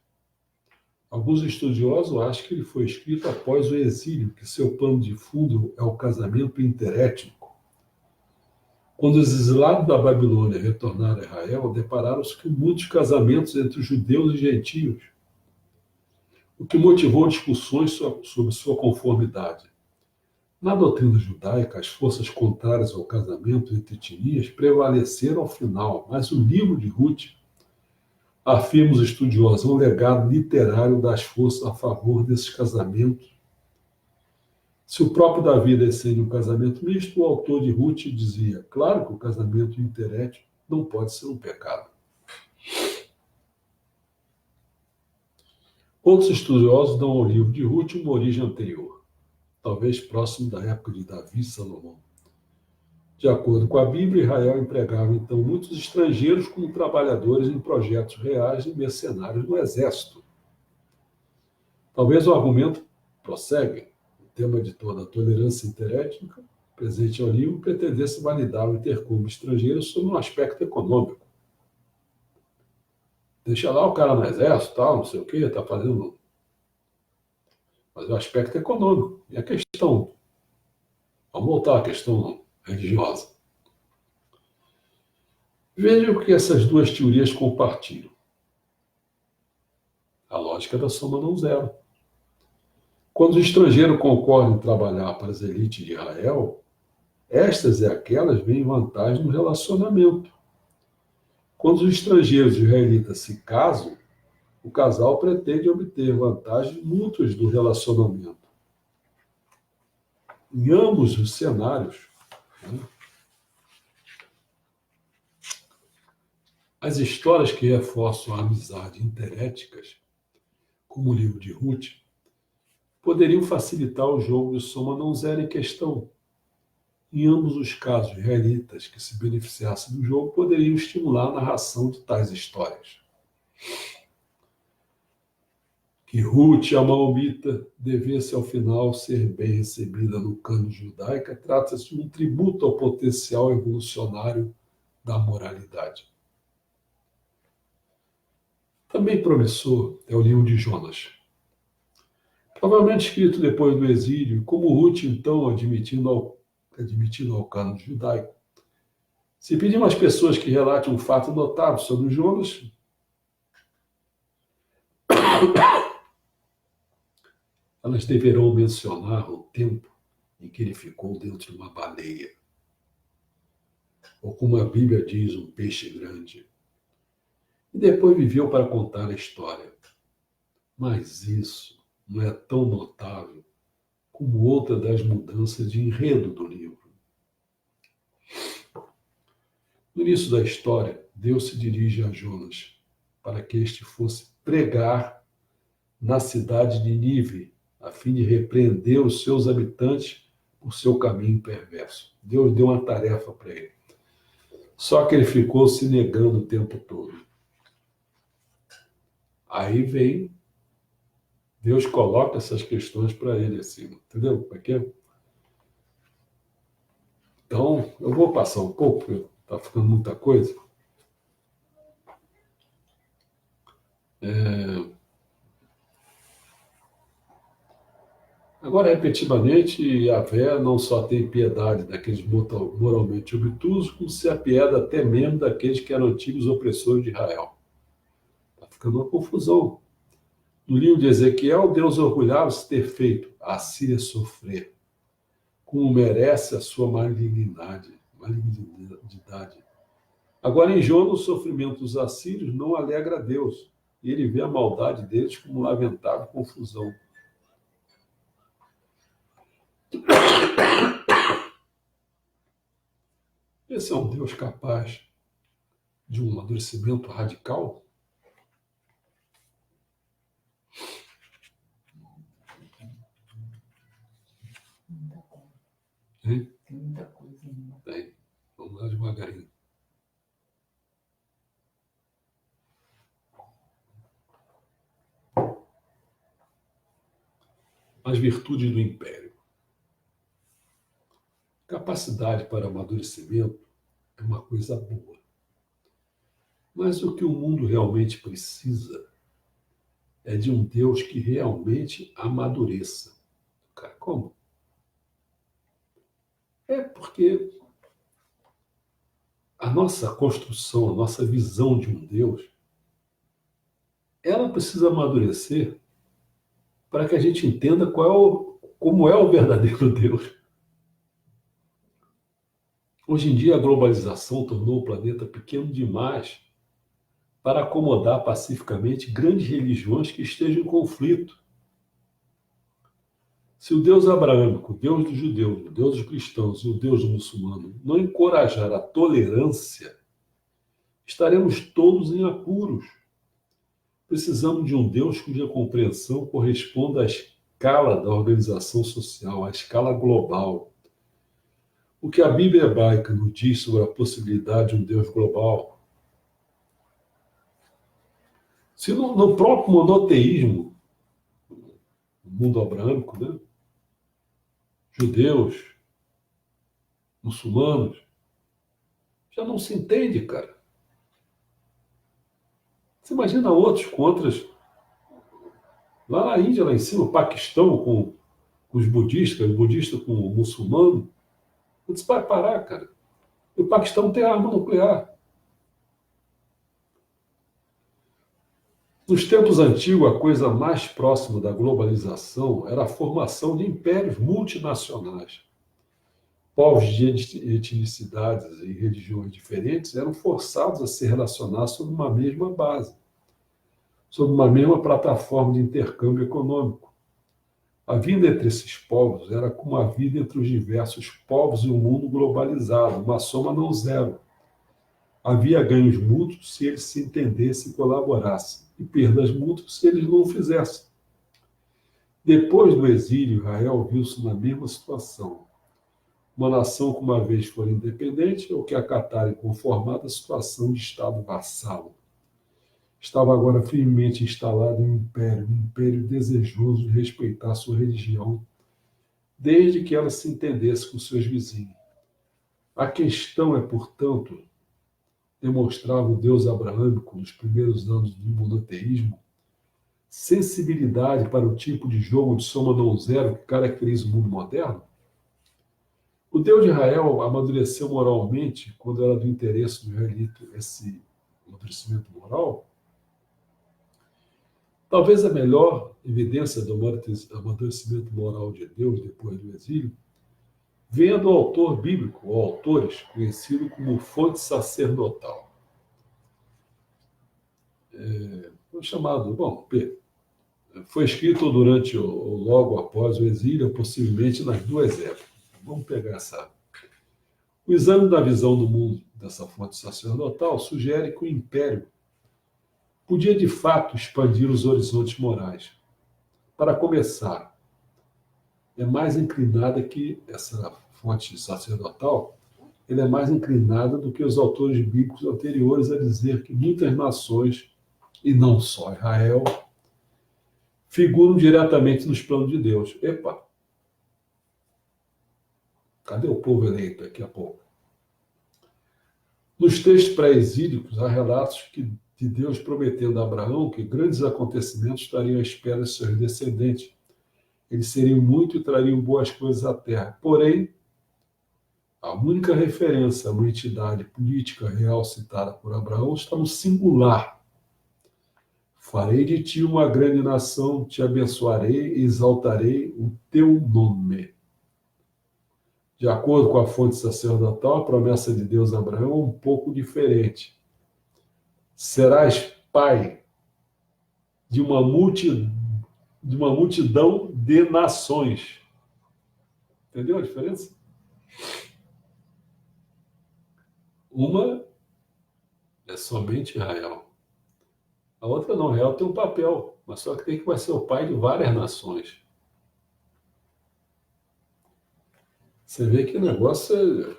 Alguns estudiosos acham que ele foi escrito após o exílio, que seu pano de fundo é o casamento interétnico. Quando os exilados da Babilônia retornaram a Israel, depararam-se com muitos casamentos entre judeus e gentios, o que motivou discussões sobre sua conformidade. Na doutrina judaica, as forças contrárias ao casamento entre etnias prevaleceram ao final, mas o livro de Ruth, afirma os estudiosos, é um legado literário das forças a favor desses casamentos. Se o próprio Davi defende um casamento misto, o autor de Ruth dizia: claro que o casamento interétnico não pode ser um pecado. Outros estudiosos dão ao livro de Ruth uma origem anterior, talvez próximo da época de Davi e Salomão. De acordo com a Bíblia, Israel empregava então muitos estrangeiros como trabalhadores em projetos reais e mercenários no exército. Talvez o argumento prossegue. O tema editor da tolerância interétnica, presente ao livro, pretendesse validar o intercâmbio estrangeiro sob um aspecto econômico. Deixa lá o cara no exército, tal, não sei o quê, está fazendo. Mas o aspecto econômico. E a questão. Vamos voltar à questão religiosa. Veja o que essas duas teorias compartilham. A lógica da soma não zero. Quando o estrangeiro concorre em trabalhar para as elites de Israel, estas e aquelas veem vantagem no relacionamento. Quando os estrangeiros israelitas se casam, o casal pretende obter vantagens mútuas do relacionamento. Em ambos os cenários, as histórias que reforçam a amizade interéticas, como o livro de Ruth, poderiam facilitar o jogo de soma não zero em questão. Em ambos os casos, israelitas que se beneficiassem do jogo poderiam estimular a narração de tais histórias. Que Ruth, a Moabita, devesse ao final ser bem recebida no cano judaico, trata-se de um tributo ao potencial evolucionário da moralidade. Também promissor é o livro de Jonas. Provavelmente escrito depois do exílio, como Ruth, então, admitindo ao cano judaico. Se pedimos às pessoas que relatem um fato notável sobre Jonas, elas deverão mencionar o tempo em que ele ficou dentro de uma baleia. Ou como a Bíblia diz, um peixe grande. E depois viveu para contar a história. Mas isso não é tão notável como outra das mudanças de enredo do livro. No início da história, Deus se dirige a Jonas para que este fosse pregar na cidade de Nínive, a fim de repreender os seus habitantes por seu caminho perverso. Deus deu uma tarefa para ele. Só que ele ficou se negando o tempo todo. Aí vem, Deus coloca essas questões para ele assim, entendeu? Como é que é? Então, eu vou passar um pouco, porque está ficando muita coisa. Agora, repetidamente, Yahvé não só tem piedade daqueles moralmente obtusos, como se apieda até mesmo daqueles que eram antigos opressores de Israel. Está ficando uma confusão. No livro de Ezequiel, Deus orgulhava-se de ter feito a Síria sofrer, como merece a sua malignidade. Agora, em Jonas, o sofrimento dos assírios não alegra a Deus, e ele vê a maldade deles como lamentável confusão. Esse é um Deus capaz de um amadurecimento radical? Tem muita coisa ainda. Tem. Vamos lá devagarinho. As virtudes do império. Capacidade para amadurecimento é uma coisa boa. Mas o que o mundo realmente precisa é de um Deus que realmente amadureça. Cara, como? É porque a nossa construção, a nossa visão de um Deus, ela precisa amadurecer para que a gente entenda como é o verdadeiro Deus. Hoje em dia, a globalização tornou o planeta pequeno demais para acomodar pacificamente grandes religiões que estejam em conflito. Se o Deus abraâmico, o Deus dos judeus, o Deus dos cristãos e o Deus do muçulmano não encorajar a tolerância, estaremos todos em apuros. Precisamos de um Deus cuja compreensão corresponda à escala da organização social, à escala global. O que a Bíblia hebraica nos diz sobre a possibilidade de um Deus global? Se no próprio monoteísmo, no mundo abrâmico, né? Judeus, muçulmanos, já não se entende, cara. Você imagina outros contras lá na Índia, lá em cima, o Paquistão com os budistas com o muçulmano. Onde isso vai parar, cara? E o Paquistão tem arma nuclear. Nos tempos antigos, a coisa mais próxima da globalização era a formação de impérios multinacionais. Povos de etnicidades e religiões diferentes eram forçados a se relacionar sob uma mesma base, sob uma mesma plataforma de intercâmbio econômico. A vida entre esses povos era como a vida entre os diversos povos em um mundo globalizado, uma soma não zero. Havia ganhos mútuos se eles se entendessem e colaborassem, e perdas mútuas se eles não o fizessem. Depois do exílio, Israel viu-se na mesma situação. Uma nação que uma vez fora independente ou que acatara inconformada a situação de Estado vassalo. Estava agora firmemente instalado em um império desejoso de respeitar sua religião, desde que ela se entendesse com seus vizinhos. A questão é, portanto, demonstrava o Deus abraâmico nos primeiros anos do monoteísmo sensibilidade para o tipo de jogo de soma não zero que caracteriza o mundo moderno? O Deus de Israel amadureceu moralmente quando era do interesse do israelita esse amadurecimento moral? Talvez a melhor evidência do amadurecimento moral de Deus depois do exílio venha do autor bíblico, ou autores, conhecido como fonte sacerdotal. Foi escrito durante ou logo após o exílio, possivelmente nas duas épocas. Vamos pegar essa. O exame da visão do mundo dessa fonte sacerdotal sugere que o império podia de fato expandir os horizontes morais. Para começar, é mais inclinada que essa fonte sacerdotal, ele é mais inclinada do que os autores bíblicos anteriores a dizer que muitas nações, e não só Israel, figuram diretamente nos planos de Deus. Epa! Cadê o povo eleito daqui a pouco? Nos textos pré-exílicos, há relatos de Deus prometendo a Abraão que grandes acontecimentos estariam à espera de seus descendentes. Eles seriam muito e trariam boas coisas à terra. Porém, a única referência a uma entidade política real citada por Abraão está no singular. Farei de ti uma grande nação, te abençoarei e exaltarei o teu nome. De acordo com a fonte sacerdotal, a promessa de Deus a Abraão é um pouco diferente. Serás pai de uma multidão de nações. Entendeu a diferença? Uma é somente Israel. A outra não, Israel tem um papel, mas só que vai ser o pai de várias nações. Você vê que o negócio é...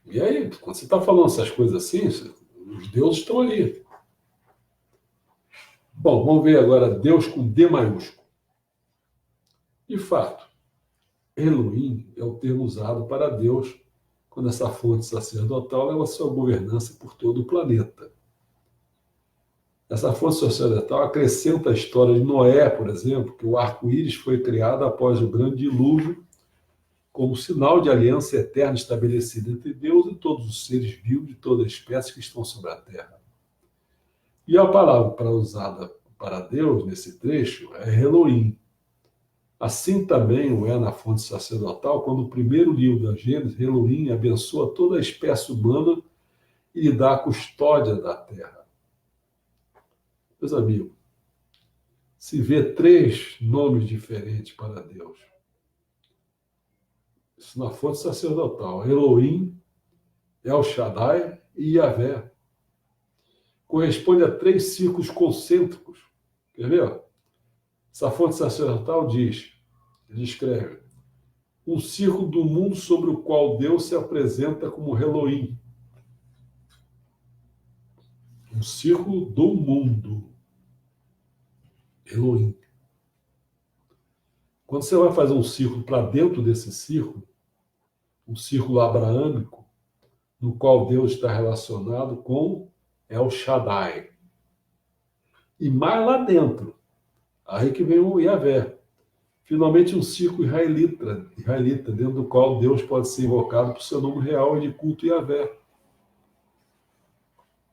E aí, quando você está falando essas coisas assim, os deuses estão ali. Bom, vamos ver agora Deus com D maiúsculo. De fato, Elohim é o termo usado para Deus quando essa fonte sacerdotal leva sua governança por todo o planeta. Essa fonte sacerdotal acrescenta a história de Noé, por exemplo, que o arco-íris foi criado após o grande dilúvio como sinal de aliança eterna estabelecida entre Deus e todos os seres vivos de toda espécie que estão sobre a Terra. E a palavra usada para Deus nesse trecho é Elohim. Assim também o é na fonte sacerdotal, quando o primeiro livro da Gênesis, Elohim abençoa toda a espécie humana e lhe dá a custódia da terra. Meus amigos, se vê 3 nomes diferentes para Deus. Isso na fonte sacerdotal. Elohim, El Shaddai e Yahvé. corresponde a 3 círculos concêntricos. Quer ver? Essa fonte sacerdotal descreve um círculo do mundo sobre o qual Deus se apresenta como Elohim. Um círculo do mundo. Elohim. Quando você vai fazer um círculo para dentro desse círculo, um círculo abraâmico, no qual Deus está relacionado com El Shaddai. E mais lá dentro, aí que vem o Yahvé. Finalmente, um círculo israelita, dentro do qual Deus pode ser invocado por seu nome real e de culto Yahvé.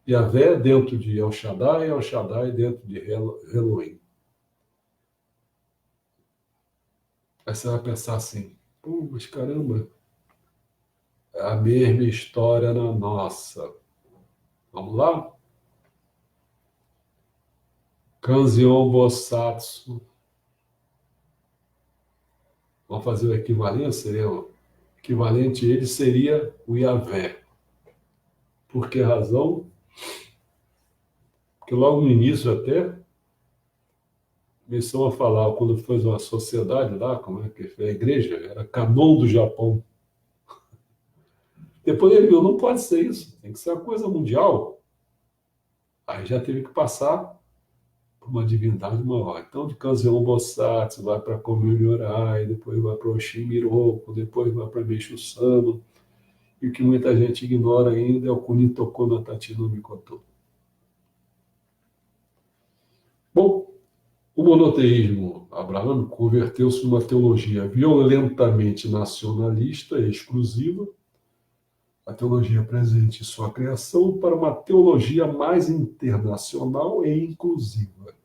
Yahvé dentro de El Shaddai dentro de Elohim. Aí você vai pensar assim, pô, mas caramba, é a mesma história na nossa. Vamos lá? Kanzeon Bosatsu. Vamos fazer o equivalente? O equivalente a ele seria o Yahvé. Por que razão? Porque logo no início até começou a falar, quando fez uma sociedade lá, como é que foi a igreja, era Canon do Japão. Depois ele viu, não pode ser isso, tem que ser uma coisa mundial. Aí já teve que passar por uma divindade maior. Então, de Kanzeon Bosatsu, vai para Komi-Nyorai, depois vai para Oshin Miroku, depois vai para Meishu Sano. E o que muita gente ignora ainda é o Kunitoko no Tachi no Mikoto. Bom, o monoteísmo abraâmico converteu-se numa teologia violentamente nacionalista e exclusiva, a teologia presente em sua criação, para uma teologia mais internacional e inclusiva.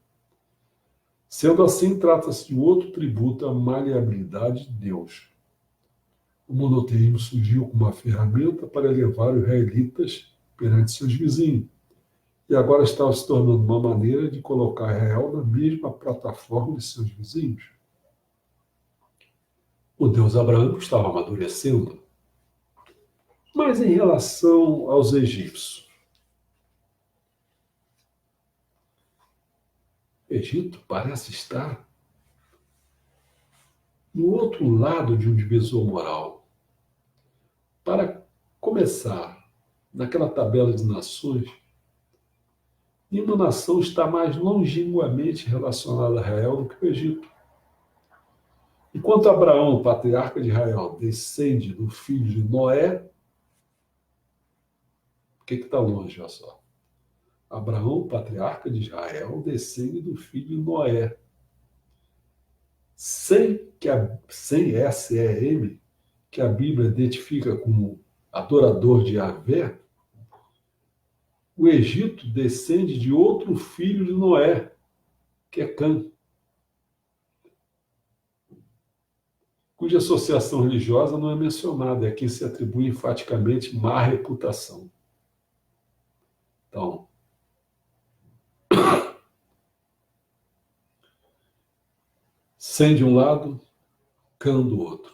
Sendo assim, trata-se de um outro tributo à maleabilidade de Deus. O monoteísmo surgiu como uma ferramenta para elevar os israelitas perante seus vizinhos, e agora estava se tornando uma maneira de colocar Israel na mesma plataforma de seus vizinhos. O Deus abraâmico estava amadurecendo. Mas em relação aos egípcios, o Egito parece estar no outro lado de um divisor moral. Para começar, naquela tabela de nações, nenhuma nação está mais longínquamente relacionada a Israel do que o Egito. Enquanto Abraão, patriarca de Israel, descende do filho de Noé, o que está longe, olha só? Abraão, patriarca de Israel, descende do filho de Noé. Sem SEM, que a Bíblia identifica como adorador de Yahvé, o Egito descende de outro filho de Noé, que é Cã, cuja associação religiosa não é mencionada, é a quem se atribui enfaticamente má reputação. Então, Sem de um lado, Cã do outro.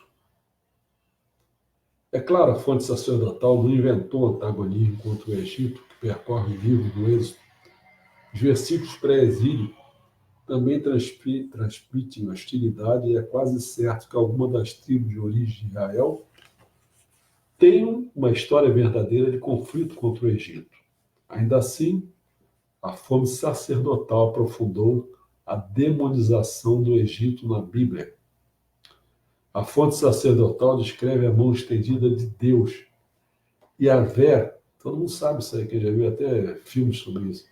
É claro, a fonte sacerdotal não inventou antagonismo contra o Egito, que percorre o livro do Êxodo. Os versículos pré-exílio também transmitem hostilidade, e é quase certo que alguma das tribos de origem de Israel tenham uma história verdadeira de conflito contra o Egito. Ainda assim, a fome sacerdotal aprofundou a demonização do Egito na Bíblia. A fonte sacerdotal descreve a mão estendida de Deus. Yahvé, todo mundo sabe isso aí, quem já viu até filmes sobre isso.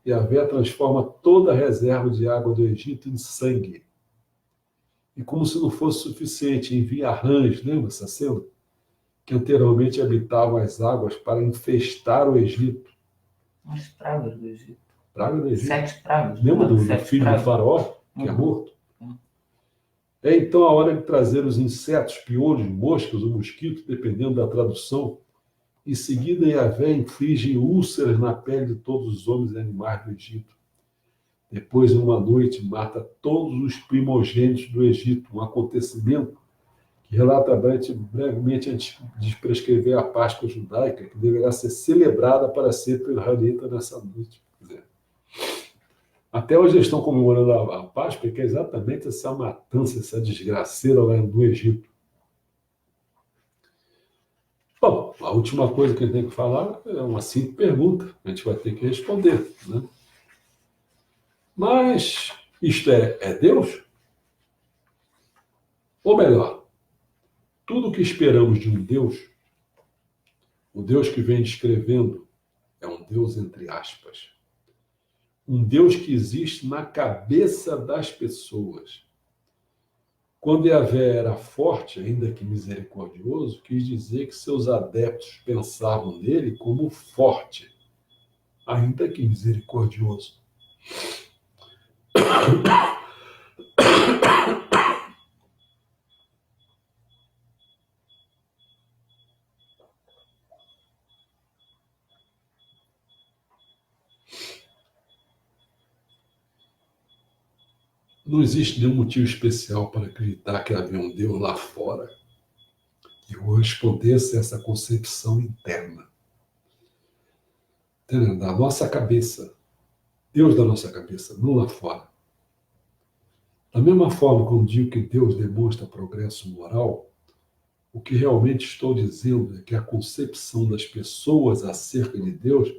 Yahvé transforma toda a reserva de água do Egito em sangue. E como se não fosse suficiente, envia rãs, lembra essa cena? Que anteriormente habitavam as águas para infestar o Egito. As pragas do Egito. Praga do Egito. 7 pragas. Lembra do filho do faraó, que é morto? É então a hora de trazer os insetos, piolhos, moscas ou mosquitos, dependendo da tradução. Em seguida, Yahvé inflige úlceras na pele de todos os homens e animais do Egito. Depois, em uma noite, mata todos os primogênitos do Egito, um acontecimento que relata brevemente antes de prescrever a Páscoa judaica, que deverá ser celebrada para sempre pelo israelita nessa noite. Quer dizer, até hoje eles estão comemorando a Páscoa, que é exatamente essa matança, essa desgraceira lá do Egito. Bom, a última coisa que a gente tem que falar é uma simples pergunta, a gente vai ter que responder, né? Mas isto é Deus? Ou melhor, tudo o que esperamos de um Deus, o Deus que vem descrevendo, é um Deus entre aspas. Um Deus que existe na cabeça das pessoas. Quando Yahvé era forte, ainda que misericordioso, quis dizer que seus adeptos pensavam nele como forte, ainda que misericordioso. Não existe nenhum motivo especial para acreditar que havia um Deus lá fora que correspondesse a essa concepção interna. Entendeu? Da nossa cabeça. Deus da nossa cabeça, não lá fora. Da mesma forma, quando digo que Deus demonstra progresso moral, o que realmente estou dizendo é que a concepção das pessoas acerca de Deus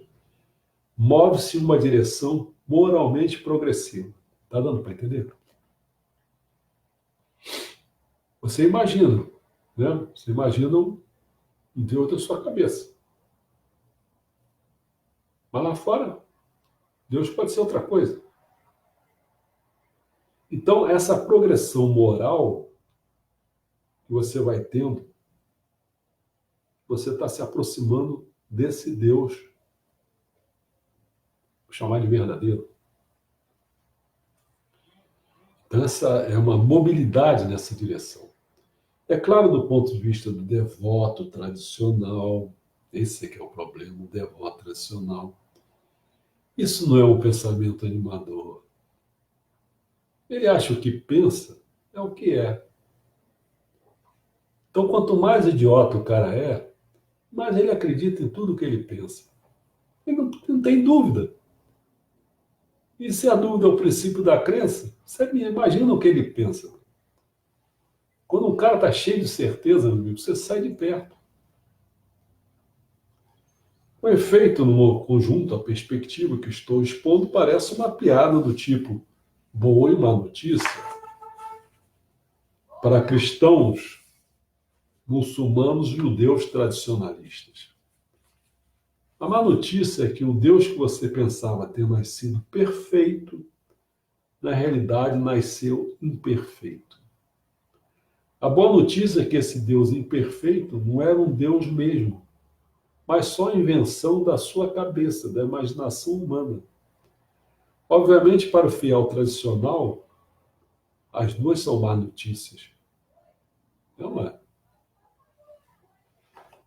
move-se em uma direção moralmente progressiva. Está dando para entender? Você imagina, né? Você imagina um Deus da sua cabeça. Mas lá fora, Deus pode ser outra coisa. Então, essa progressão moral que você vai tendo, você está se aproximando desse Deus, vou chamar de verdadeiro. Então, essa é uma mobilidade nessa direção. É claro, do ponto de vista do devoto tradicional, esse é que é o problema, o devoto tradicional. Isso não é um pensamento animador. Ele acha o que pensa é o que é. Então, quanto mais idiota o cara é, mais ele acredita em tudo que ele pensa. Ele não tem dúvida. E se a dúvida é o princípio da crença, você imagina o que ele pensa. Quando um cara está cheio de certeza, meu amigo, você sai de perto. O efeito no conjunto, a perspectiva que estou expondo, parece uma piada do tipo boa e má notícia para cristãos, muçulmanos e judeus tradicionalistas. A má notícia é que o Deus que você pensava ter nascido perfeito, na realidade nasceu imperfeito. A boa notícia é que esse Deus imperfeito não era um Deus mesmo, mas só invenção da sua cabeça, da imaginação humana. Obviamente, para o fiel tradicional, as duas são más notícias. Não é?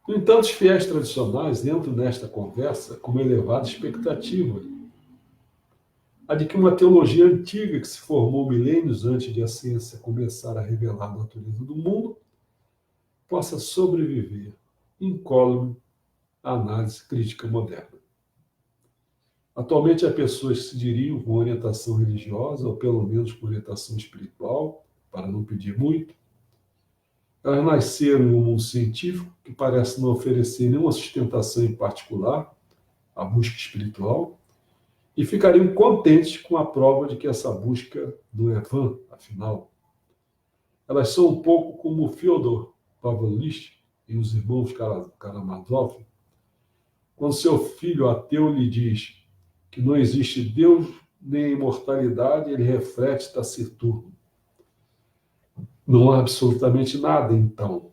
No entanto, os fiéis tradicionais entram nesta conversa com uma elevada expectativa, a de que uma teologia antiga que se formou milênios antes de a ciência começar a revelar a natureza do mundo possa sobreviver incólume à análise crítica moderna. Atualmente há pessoas que se diriam com orientação religiosa, ou pelo menos com orientação espiritual, para não pedir muito. Elas nasceram em um mundo científico que parece não oferecer nenhuma sustentação em particular à busca espiritual, e ficariam contentes com a prova de que essa busca não é vã, afinal. Elas são um pouco como Fyodor Pavlovich e os irmãos Karamazov, quando seu filho ateu lhe diz que não existe Deus nem imortalidade, ele reflete taciturno. Não há absolutamente nada, então.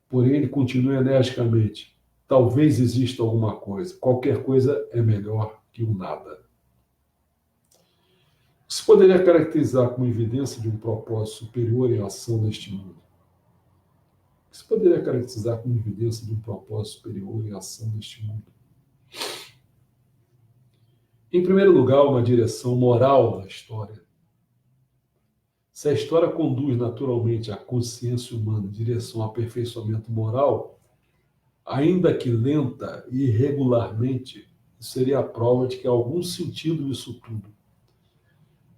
Porém, ele continua energicamente. Talvez exista alguma coisa. Qualquer coisa é melhor que o nada. Se poderia caracterizar como evidência de um propósito superior em ação neste mundo? Se poderia caracterizar como evidência de um propósito superior em ação neste mundo? Em primeiro lugar, uma direção moral da história. Se a história conduz naturalmente a consciência humana em direção ao aperfeiçoamento moral, ainda que lenta e irregularmente, isso seria a prova de que há algum sentido nisso tudo.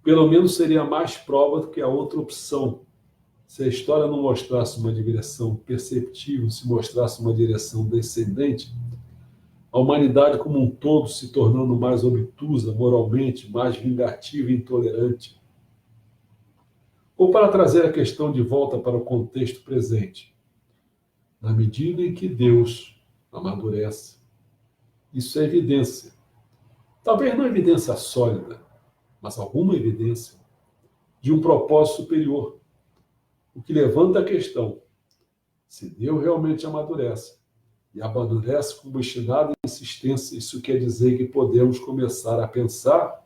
Pelo menos seria mais prova do que a outra opção. Se a história não mostrasse uma direção perceptível, se mostrasse uma direção descendente, a humanidade como um todo se tornando mais obtusa moralmente, mais vingativa e intolerante. Ou para trazer a questão de volta para o contexto presente, na medida em que Deus amadurece, isso é evidência. Talvez não evidência sólida, mas alguma evidência de um propósito superior. O que levanta a questão, se Deus realmente amadurece, e amadurece com obstinada insistência, isso quer dizer que podemos começar a pensar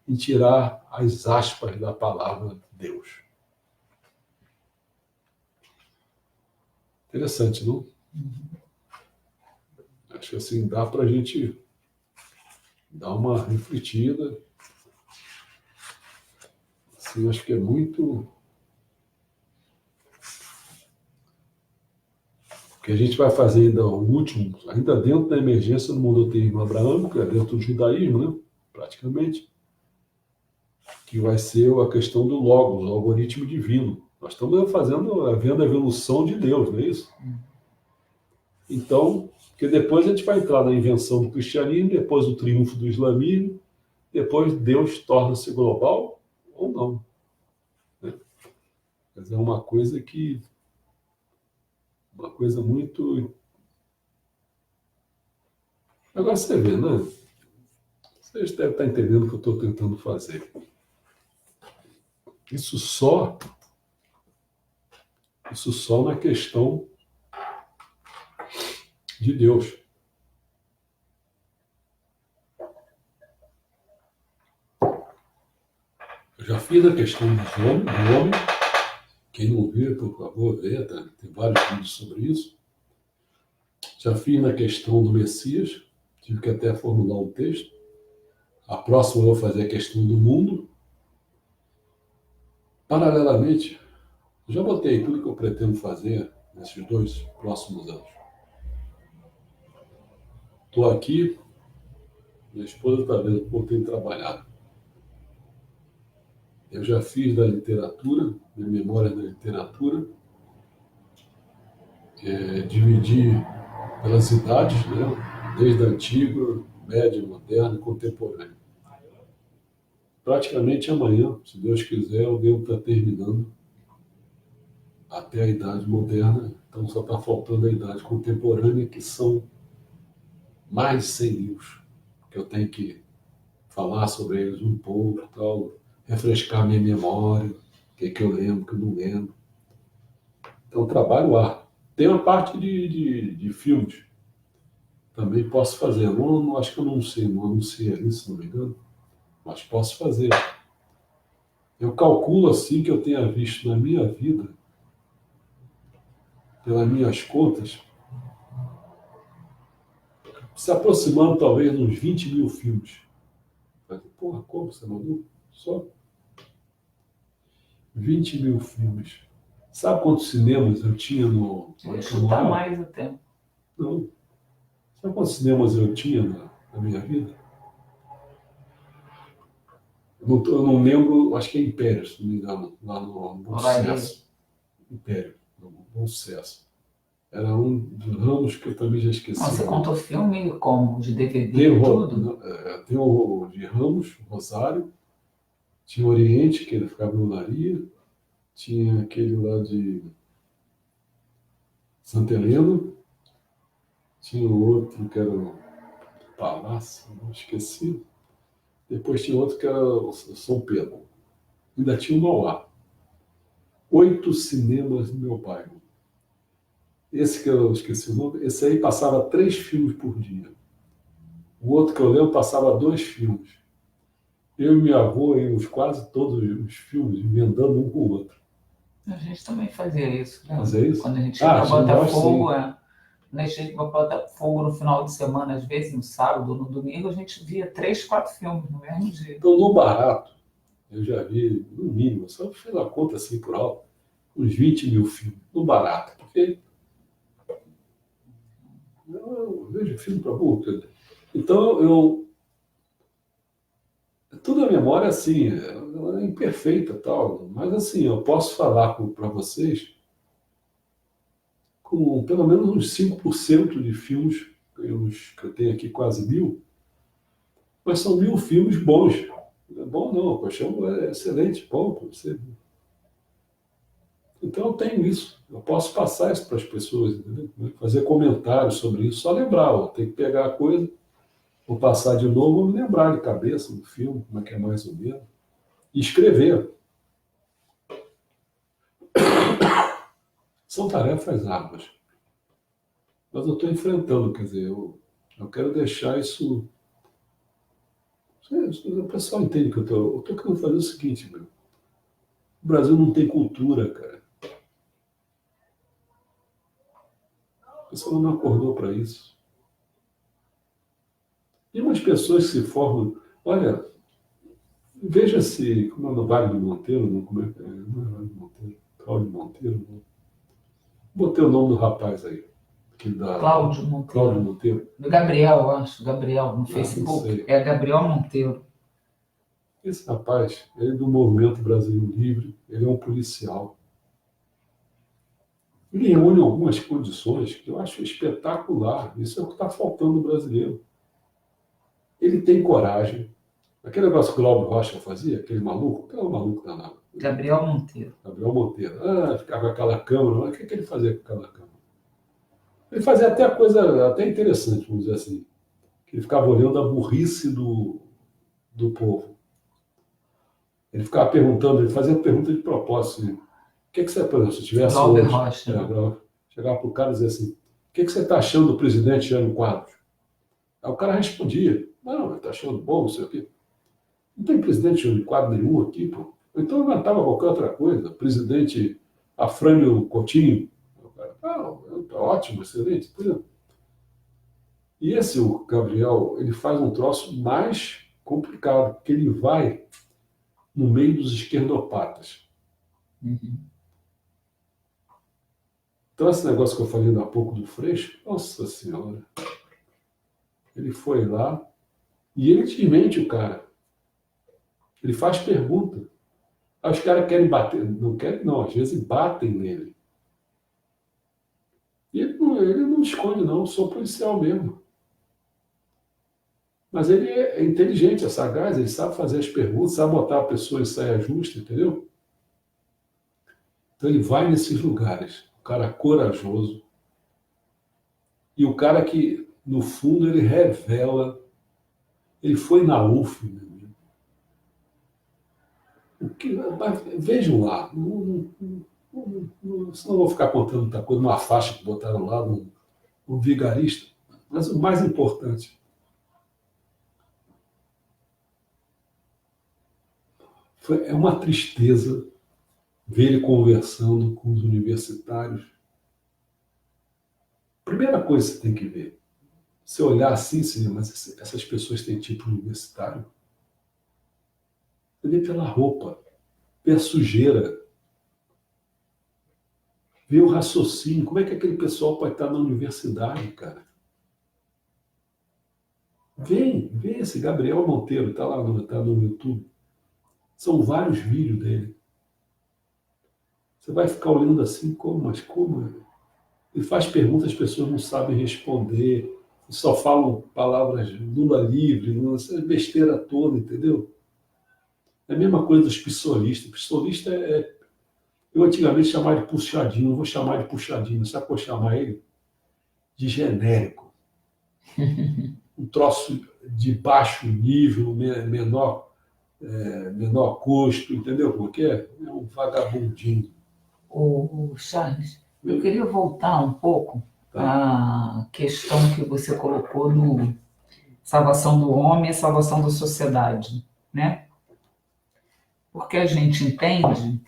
em tirar as aspas da palavra Deus. Interessante, não? Acho que assim dá para a gente dar uma refletida. Assim, acho que é muito... O que a gente vai fazer ainda o último, ainda dentro da emergência no monoteísmo abraâmico, é dentro do judaísmo, né? Praticamente, que vai ser a questão do Logos, o algoritmo divino. Nós estamos vendo a evolução de Deus, não é isso? Então, porque depois a gente vai entrar na invenção do cristianismo, depois o triunfo do islamismo, depois Deus torna-se global ou não. Né? Quer dizer, é uma coisa muito... Agora você vê, né? Vocês devem estar entendendo o que eu estou tentando fazer. Isso só na questão de Deus. Eu já fiz a questão do homem. Quem não viu, por favor, vê, tá? Tem vários vídeos sobre isso. Já fiz na questão do Messias, tive que até formular um texto. A próxima eu vou fazer a questão do mundo. Paralelamente, eu já botei tudo que eu pretendo fazer nesses 2 próximos anos. Estou aqui, minha esposa está vendo como eu tenho trabalhado. Eu já fiz da literatura, da memória da literatura, dividi pelas idades, né? Desde a antiga, média, moderna e contemporânea. Praticamente amanhã, se Deus quiser, eu devo estar terminando até a idade moderna, então só está faltando a idade contemporânea, que são mais de 100 livros, que eu tenho que falar sobre eles um pouco, tal, refrescar minha memória, o que eu lembro, o que eu não lembro. Então, trabalho árduo. Tem uma parte de filmes, também posso fazer. Não, acho que eu não anunciei ali, se não me engano, mas posso fazer. Eu calculo assim que eu tenha visto na minha vida, pelas minhas contas, se aproximando talvez de uns 20 mil filmes. Porra, como você mandou? Só 20 mil filmes. Sabe quantos cinemas eu tinha no... Deixa eu chutar mais o tempo. Não. Sabe quantos cinemas eu tinha na minha vida? Eu não lembro, acho que é Império, se não me engano, lá no Bom Sucesso. Império, no Bom Sucesso. Era um dos ramos que eu também já esqueci. Você contou filme como? De DVD e tudo? Tem o de Ramos, Rosário, tinha o Oriente, que ele ficava no Olaria, tinha aquele lá de Santa Helena, tinha o outro que era o Palácio, não esqueci. Depois tinha outro que era o São Pedro. Ainda tinha o Mauá. 8 cinemas no meu bairro. Esse que eu esqueci o nome, esse aí passava 3 filmes por dia. O outro que eu lembro passava 2 filmes. Eu e minha avó íamos quase todos os filmes, emendando um com o outro. A gente também fazia isso. Né? Fazia isso? Quando a gente ia para Botafogo, a gente ia para Botafogo no final de semana, às vezes no sábado, no domingo, a gente via 3, 4 filmes no mesmo dia. Então, no barato, eu já vi, no mínimo, só fiz a conta assim por alto, uns 20 mil filmes, no barato, porque eu vejo filme para burro. Então, tudo a memória, assim, ela é imperfeita tal, mas assim, eu posso falar para vocês com pelo menos uns 5% de filmes, que eu tenho aqui quase 1000, mas são 1000 filmes bons. Não é bom não, Paixão é excelente, bom para você. Então eu tenho isso, eu posso passar isso para as pessoas, entendeu? Fazer comentários sobre isso, só lembrar, ó, tem que pegar a coisa, vou passar de novo, vou me lembrar de cabeça do filme, como é que é mais ou menos, e escrever. São tarefas árduas, mas eu estou enfrentando, quer dizer, eu quero deixar isso. O pessoal entende que eu estou querendo fazer o seguinte, meu. O Brasil não tem cultura, cara. O pessoal não acordou para isso. E umas pessoas que se formam. Olha, veja se, como é no Vale do Monteiro, não, como é, não é Vale do Monteiro, Cláudio Monteiro, não. Botei o nome do rapaz aí. Cláudio Monteiro. Cláudio Monteiro. Do Gabriel, eu acho. Gabriel, no Não Facebook. sei. É Gabriel Monteiro. Esse rapaz, ele é do Movimento Brasil Livre, ele é um policial. Ele reúne algumas condições que eu acho espetacular. Isso é o que está faltando no brasileiro. Ele tem coragem. Aquele negócio que o Glauber Rocha fazia, aquele maluco, que é um maluco danado. Gabriel Monteiro. Gabriel Monteiro. Ficava com aquela câmera. Mas o que ele fazia com aquela câmera? Ele fazia até a coisa até interessante, vamos dizer assim. Que ele ficava olhando a burrice do povo. Ele ficava perguntando, ele fazia pergunta de propósito. Assim, o que você, por exemplo, se tivesse Glauber hoje, Rocha. chegava para o cara e dizia assim, o que você está achando do presidente Jânio Quadros? Aí o cara respondia, não, ele está achando bom, não sei o quê. Não tem presidente Jânio Quadros nenhum aqui, pô. Então inventava qualquer outra coisa. Presidente Afrânio Coutinho. O cara, não, tá ótimo, excelente. E esse, o Gabriel, ele faz um troço mais complicado, porque ele vai no meio dos esquerdopatas. Uhum. Então, esse negócio que eu falei há pouco do Freixo, nossa senhora, ele foi lá e ele desmente o cara. Ele faz pergunta. Aí os caras querem bater, não querem não, às vezes batem nele. E ele não esconde não, eu sou policial mesmo. Mas ele é inteligente, é sagaz, ele sabe fazer as perguntas, sabe botar a pessoa em saia justa, entendeu? Então ele vai nesses lugares, o cara corajoso, e o cara que, no fundo, ele revela, ele foi na UF, meu amigo. Vejam lá, senão eu vou ficar contando muita coisa, uma faixa que botaram lá, um vigarista, mas o mais importante, é uma tristeza ver ele conversando com os universitários. Primeira coisa que você tem que ver, você olhar assim, sim, mas essas pessoas têm tipo universitário. Você vê pela roupa, vê a sujeira, vê o raciocínio. Como é que aquele pessoal pode estar na universidade, cara? Vê esse Gabriel Monteiro, está lá no YouTube. São vários vídeos dele. Você vai ficar olhando assim, mas como? Ele faz perguntas, as pessoas não sabem responder, só falam palavras Lula livre, essa besteira toda, entendeu? É a mesma coisa dos pissolistas. Pissolista eu antigamente chamava de puxadinho, não vou chamar de puxadinho, sabe o que eu vou chamar ele? De genérico. Um troço de baixo nível, menor custo, entendeu? Porque é um vagabundinho. O Charles, eu queria voltar um pouco à questão que você colocou do salvação do homem e salvação da sociedade, né? Porque a gente entende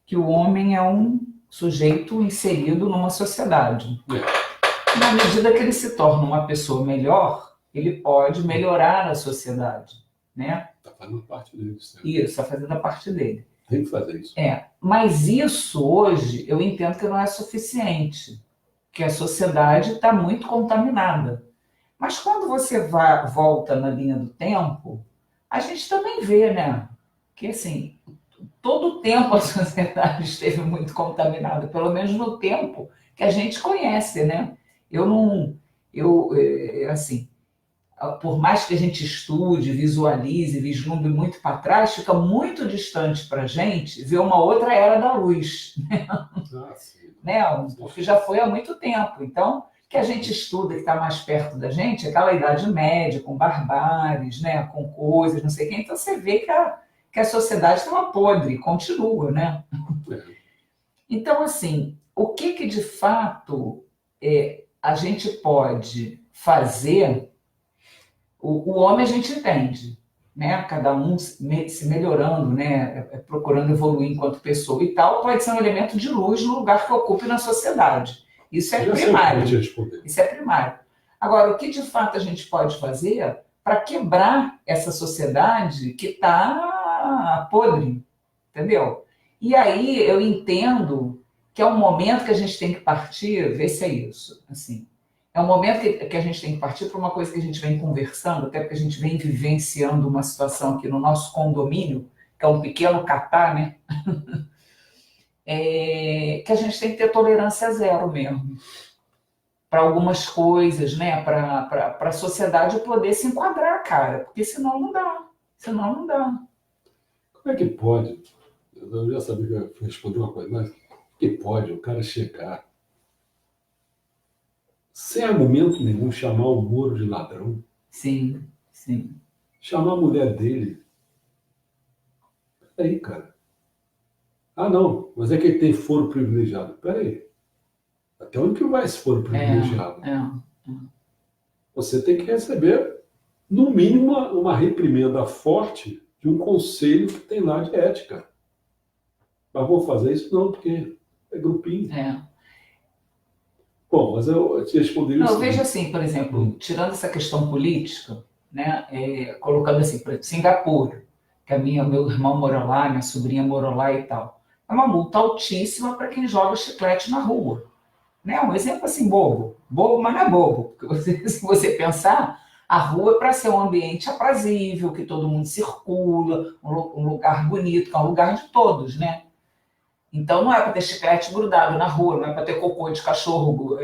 que o homem é um sujeito inserido numa sociedade. Na medida que ele se torna uma pessoa melhor, ele pode melhorar a sociedade. né? Está fazendo parte dele, certo? Isso, está fazendo a parte dele. Tem que fazer isso. Mas isso hoje eu entendo que não é suficiente, que a sociedade está muito contaminada. Mas quando você volta na linha do tempo, a gente também vê, né? Que assim, todo o tempo a sociedade esteve muito contaminada, pelo menos no tempo que a gente conhece, né? Eu não, assim, por mais que a gente estude, visualize, vislumbre muito para trás, fica muito distante para a gente ver uma outra era da luz, né? Porque já foi há muito tempo. Então, que a gente estuda, que está mais perto da gente, é aquela Idade Média, com barbáries, né? Com coisas, não sei o quê. Então, você vê que a sociedade estava podre, continua, né? Então, assim, o que de fato a gente pode fazer. O homem a gente entende, né? Cada um se melhorando, né? Procurando evoluir enquanto pessoa e tal, pode ser um elemento de luz no lugar que ocupe na sociedade. Isso é primário. Isso é primário. Agora, o que de fato a gente pode fazer para quebrar essa sociedade que está podre, entendeu? E aí eu entendo que é um momento que a gente tem que partir, ver se é isso, assim. É um momento que a gente tem que partir para uma coisa que a gente vem conversando, até porque a gente vem vivenciando uma situação aqui no nosso condomínio, que é um pequeno Catar, né? Que a gente tem que ter tolerância zero mesmo. Para algumas coisas, né? Para a sociedade poder se enquadrar, cara. Porque senão não dá. Senão não dá. Como é que pode? Eu já sabia que eu ia responder uma coisa, mas como que pode o cara chegar sem argumento nenhum, chamar o Moro de ladrão? Sim, sim. Chamar a mulher dele. Peraí, cara. Ah, não, mas é que ele tem foro privilegiado. Peraí. Até onde que vai esse foro privilegiado? Você tem que receber, no mínimo, uma reprimenda forte de um conselho que tem lá de ética. Mas vou fazer isso não, porque é grupinho. Bom, mas eu te respondi isso. Eu vejo assim, por exemplo, tirando essa questão política, né, colocando assim, por exemplo, Singapura, que meu irmão mora lá, minha sobrinha mora lá e tal. É uma multa altíssima para quem joga chiclete na rua. Né? Um exemplo assim, bobo. Bobo, mas não é bobo. Porque se você pensar, a rua é para ser um ambiente aprazível, que todo mundo circula, um lugar bonito, que é um lugar de todos, né? Então não é para ter chiclete grudado na rua, não é para ter cocô de cachorro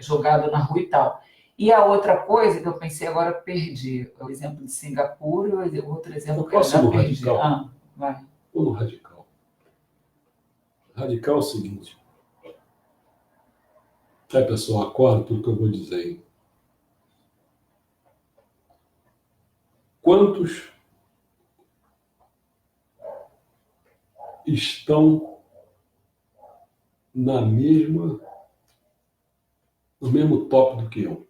jogado na rua e tal. E a outra coisa que eu pensei agora, perdi. O exemplo de Singapura, o outro exemplo que eu já perdi. Vai. Vou no radical. Radical é o seguinte. Pessoal, acorda tudo que eu vou dizer. Hein? Quantos estão no mesmo tópico do que eu?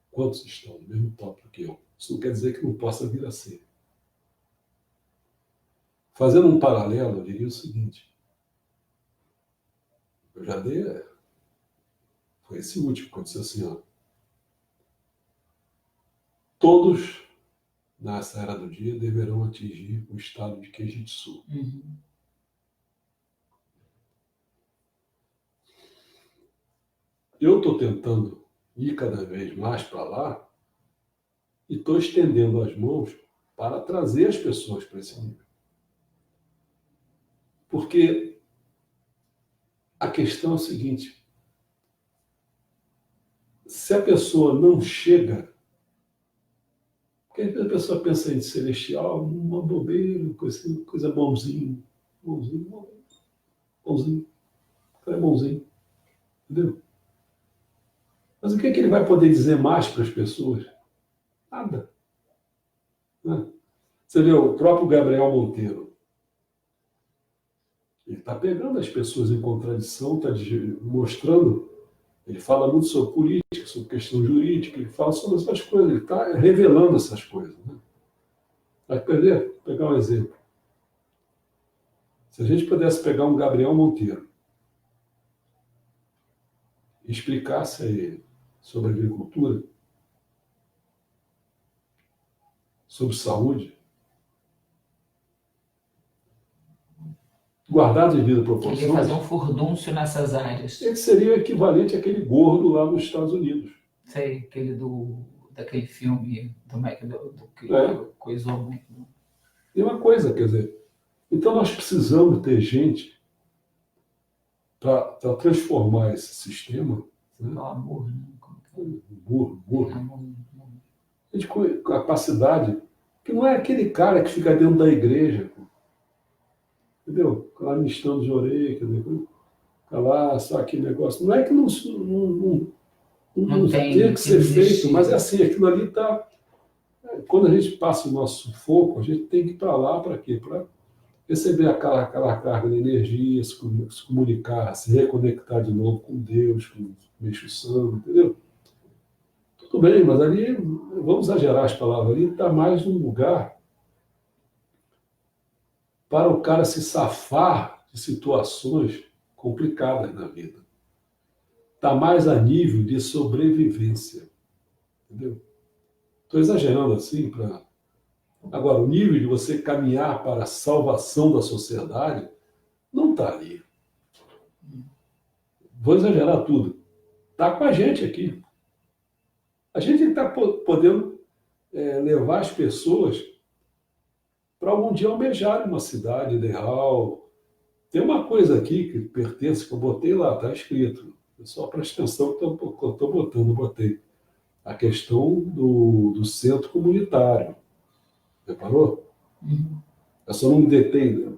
Quantos estão no mesmo tópico que eu? Isso não quer dizer que não possa vir a ser. Fazendo um paralelo, eu diria o seguinte. Eu já dei... Foi esse último, quando disse assim, ó. Todos, nessa era do dia, deverão atingir o estado de Kenjutsu. Eu estou tentando ir cada vez mais para lá e estou estendendo as mãos para trazer as pessoas para esse nível. Porque a questão é a seguinte: se a pessoa não chega, porque a pessoa pensa em celestial, uma bobeira, coisa bonzinho, bonzinho. É bonzinho, entendeu? Mas o que ele vai poder dizer mais para as pessoas? Nada. Você vê o próprio Gabriel Monteiro. Ele está pegando as pessoas em contradição, está mostrando. Ele fala muito sobre política, sobre questão jurídica, ele fala sobre essas coisas, ele está revelando essas coisas. Né? Vai perder? Vou pegar um exemplo. Se a gente pudesse pegar um Gabriel Monteiro e explicasse a ele sobre agricultura, sobre saúde, guardar devido Queria fazer proporções, um furdúncio nessas áreas. ele seria o equivalente àquele gordo lá nos Estados Unidos. Sei, daquele filme do que É. coisou muito. E uma coisa, quer dizer, então nós precisamos ter gente para transformar esse sistema, né? O amor, né? Burro, Amor. gente com capacidade, que não é aquele cara que fica dentro da igreja, entendeu? Fica lá ministrando de orelha, entendeu? Fica lá, só aquele negócio. Não é que não tem que ser feito, mas é assim, aquilo ali está. Quando a gente passa o nosso sufoco, a gente tem que ir para lá para quê? Para receber aquela carga de energia, se comunicar, se reconectar de novo com Deus, com o Meixo Santo, entendeu? Tudo bem, mas ali, vamos exagerar as palavras, ali está mais um lugar para o cara se safar de situações complicadas na vida. Está mais a nível de sobrevivência, entendeu? Estou exagerando assim para... Agora, o nível de você caminhar para a salvação da sociedade não está ali. Vou exagerar tudo. Está com a gente aqui. A gente está podendo levar as pessoas para algum dia almejarem uma cidade ideal. Tem uma coisa aqui que pertence, que eu botei lá, está escrito. Só presta atenção que eu estou botando, botei. A questão do centro comunitário. Reparou? Eu só não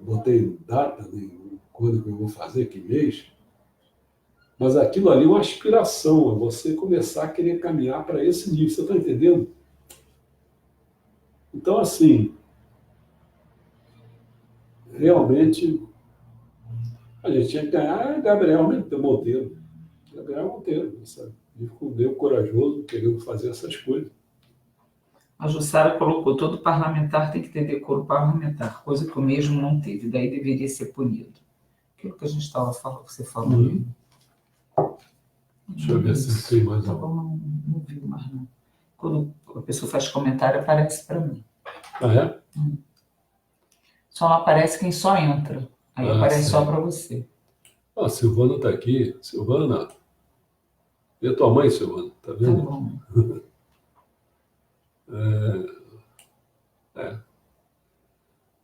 botei data, nem quando que eu vou fazer, que mês. Mas aquilo ali é uma aspiração, é você começar a querer caminhar para esse nível. Você está entendendo? Então, assim, realmente, a gente tinha que ganhar Gabriel Monteiro. Gabriel Monteiro, sabe? Ele ficou corajoso, querendo fazer essas coisas. A Jussara colocou: todo parlamentar tem que ter decoro parlamentar, coisa que o mesmo não teve, daí deveria ser punido. Aquilo que a gente estava falando, você falou. Deixa eu ver se tem mais algo. Não vi mais, não. Quando a pessoa faz comentário, aparece para mim. Ah, é? Só não aparece quem só entra. Aí aparece só para você. A Silvana está aqui. Silvana. E a tua mãe, Silvana? Tá Tá vendo? bom.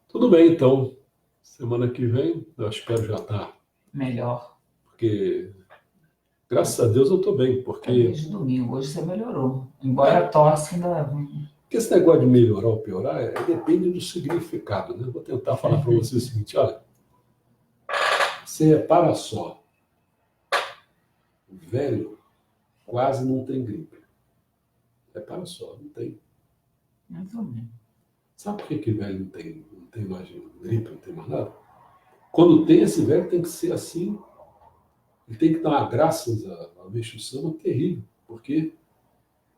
Tudo bem, então. Semana que vem, eu espero já estar. Melhor. Porque, graças a Deus, eu estou bem. Porque Desde domingo, hoje você melhorou. Embora a tosse ainda. Porque esse negócio de melhorar ou piorar depende do significado, né? Vou tentar falar para você o seguinte: olha, você repara só, velho quase não tem gripe. Repara só, não tem. Mais ou menos. Sabe por que velho não tem mais gripe, não tem mais nada? Quando tem, esse velho tem que ser assim. Ele tem que dar graças a Meixo Sama terrível, porque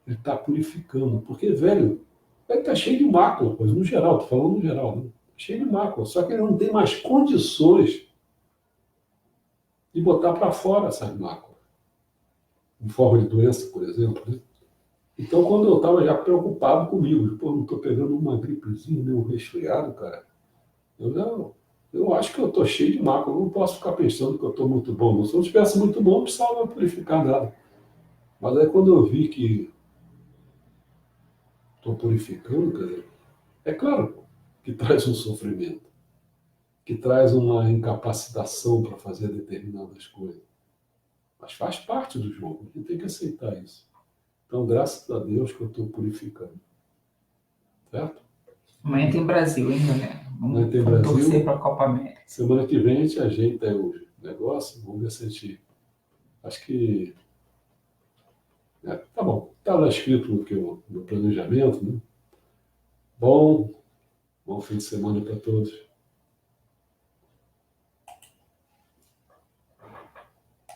ele está purificando. Porque velho está cheio de mácula, pois, no geral, estou falando no geral, né? Cheio de mácula. Só que ele não tem mais condições de botar para fora essas máculas, em forma de doença, por exemplo, né? Então, quando eu estava já preocupado comigo, pô, não estou pegando uma gripezinha, nem um resfriado, cara. Eu acho que eu estou cheio de mácula, eu não posso ficar pensando que eu estou muito bom. Se eu estivesse muito bom, não precisava purificar nada. Mas aí quando eu vi que estou purificando, quer dizer, é claro que traz um sofrimento, que traz uma incapacitação para fazer determinadas coisas. Mas faz parte do jogo, a gente tem que aceitar isso. Então, graças a Deus que eu estou purificando. Certo? Amanhã tem Brasil ainda, né? Amanhã tem Vamos Brasil. torcer para a Copa América. Semana que vem a gente ajeita o negócio, vamos ver se a gente... Acho que... tá bom, está lá escrito no planejamento, né? Bom fim de semana para todos.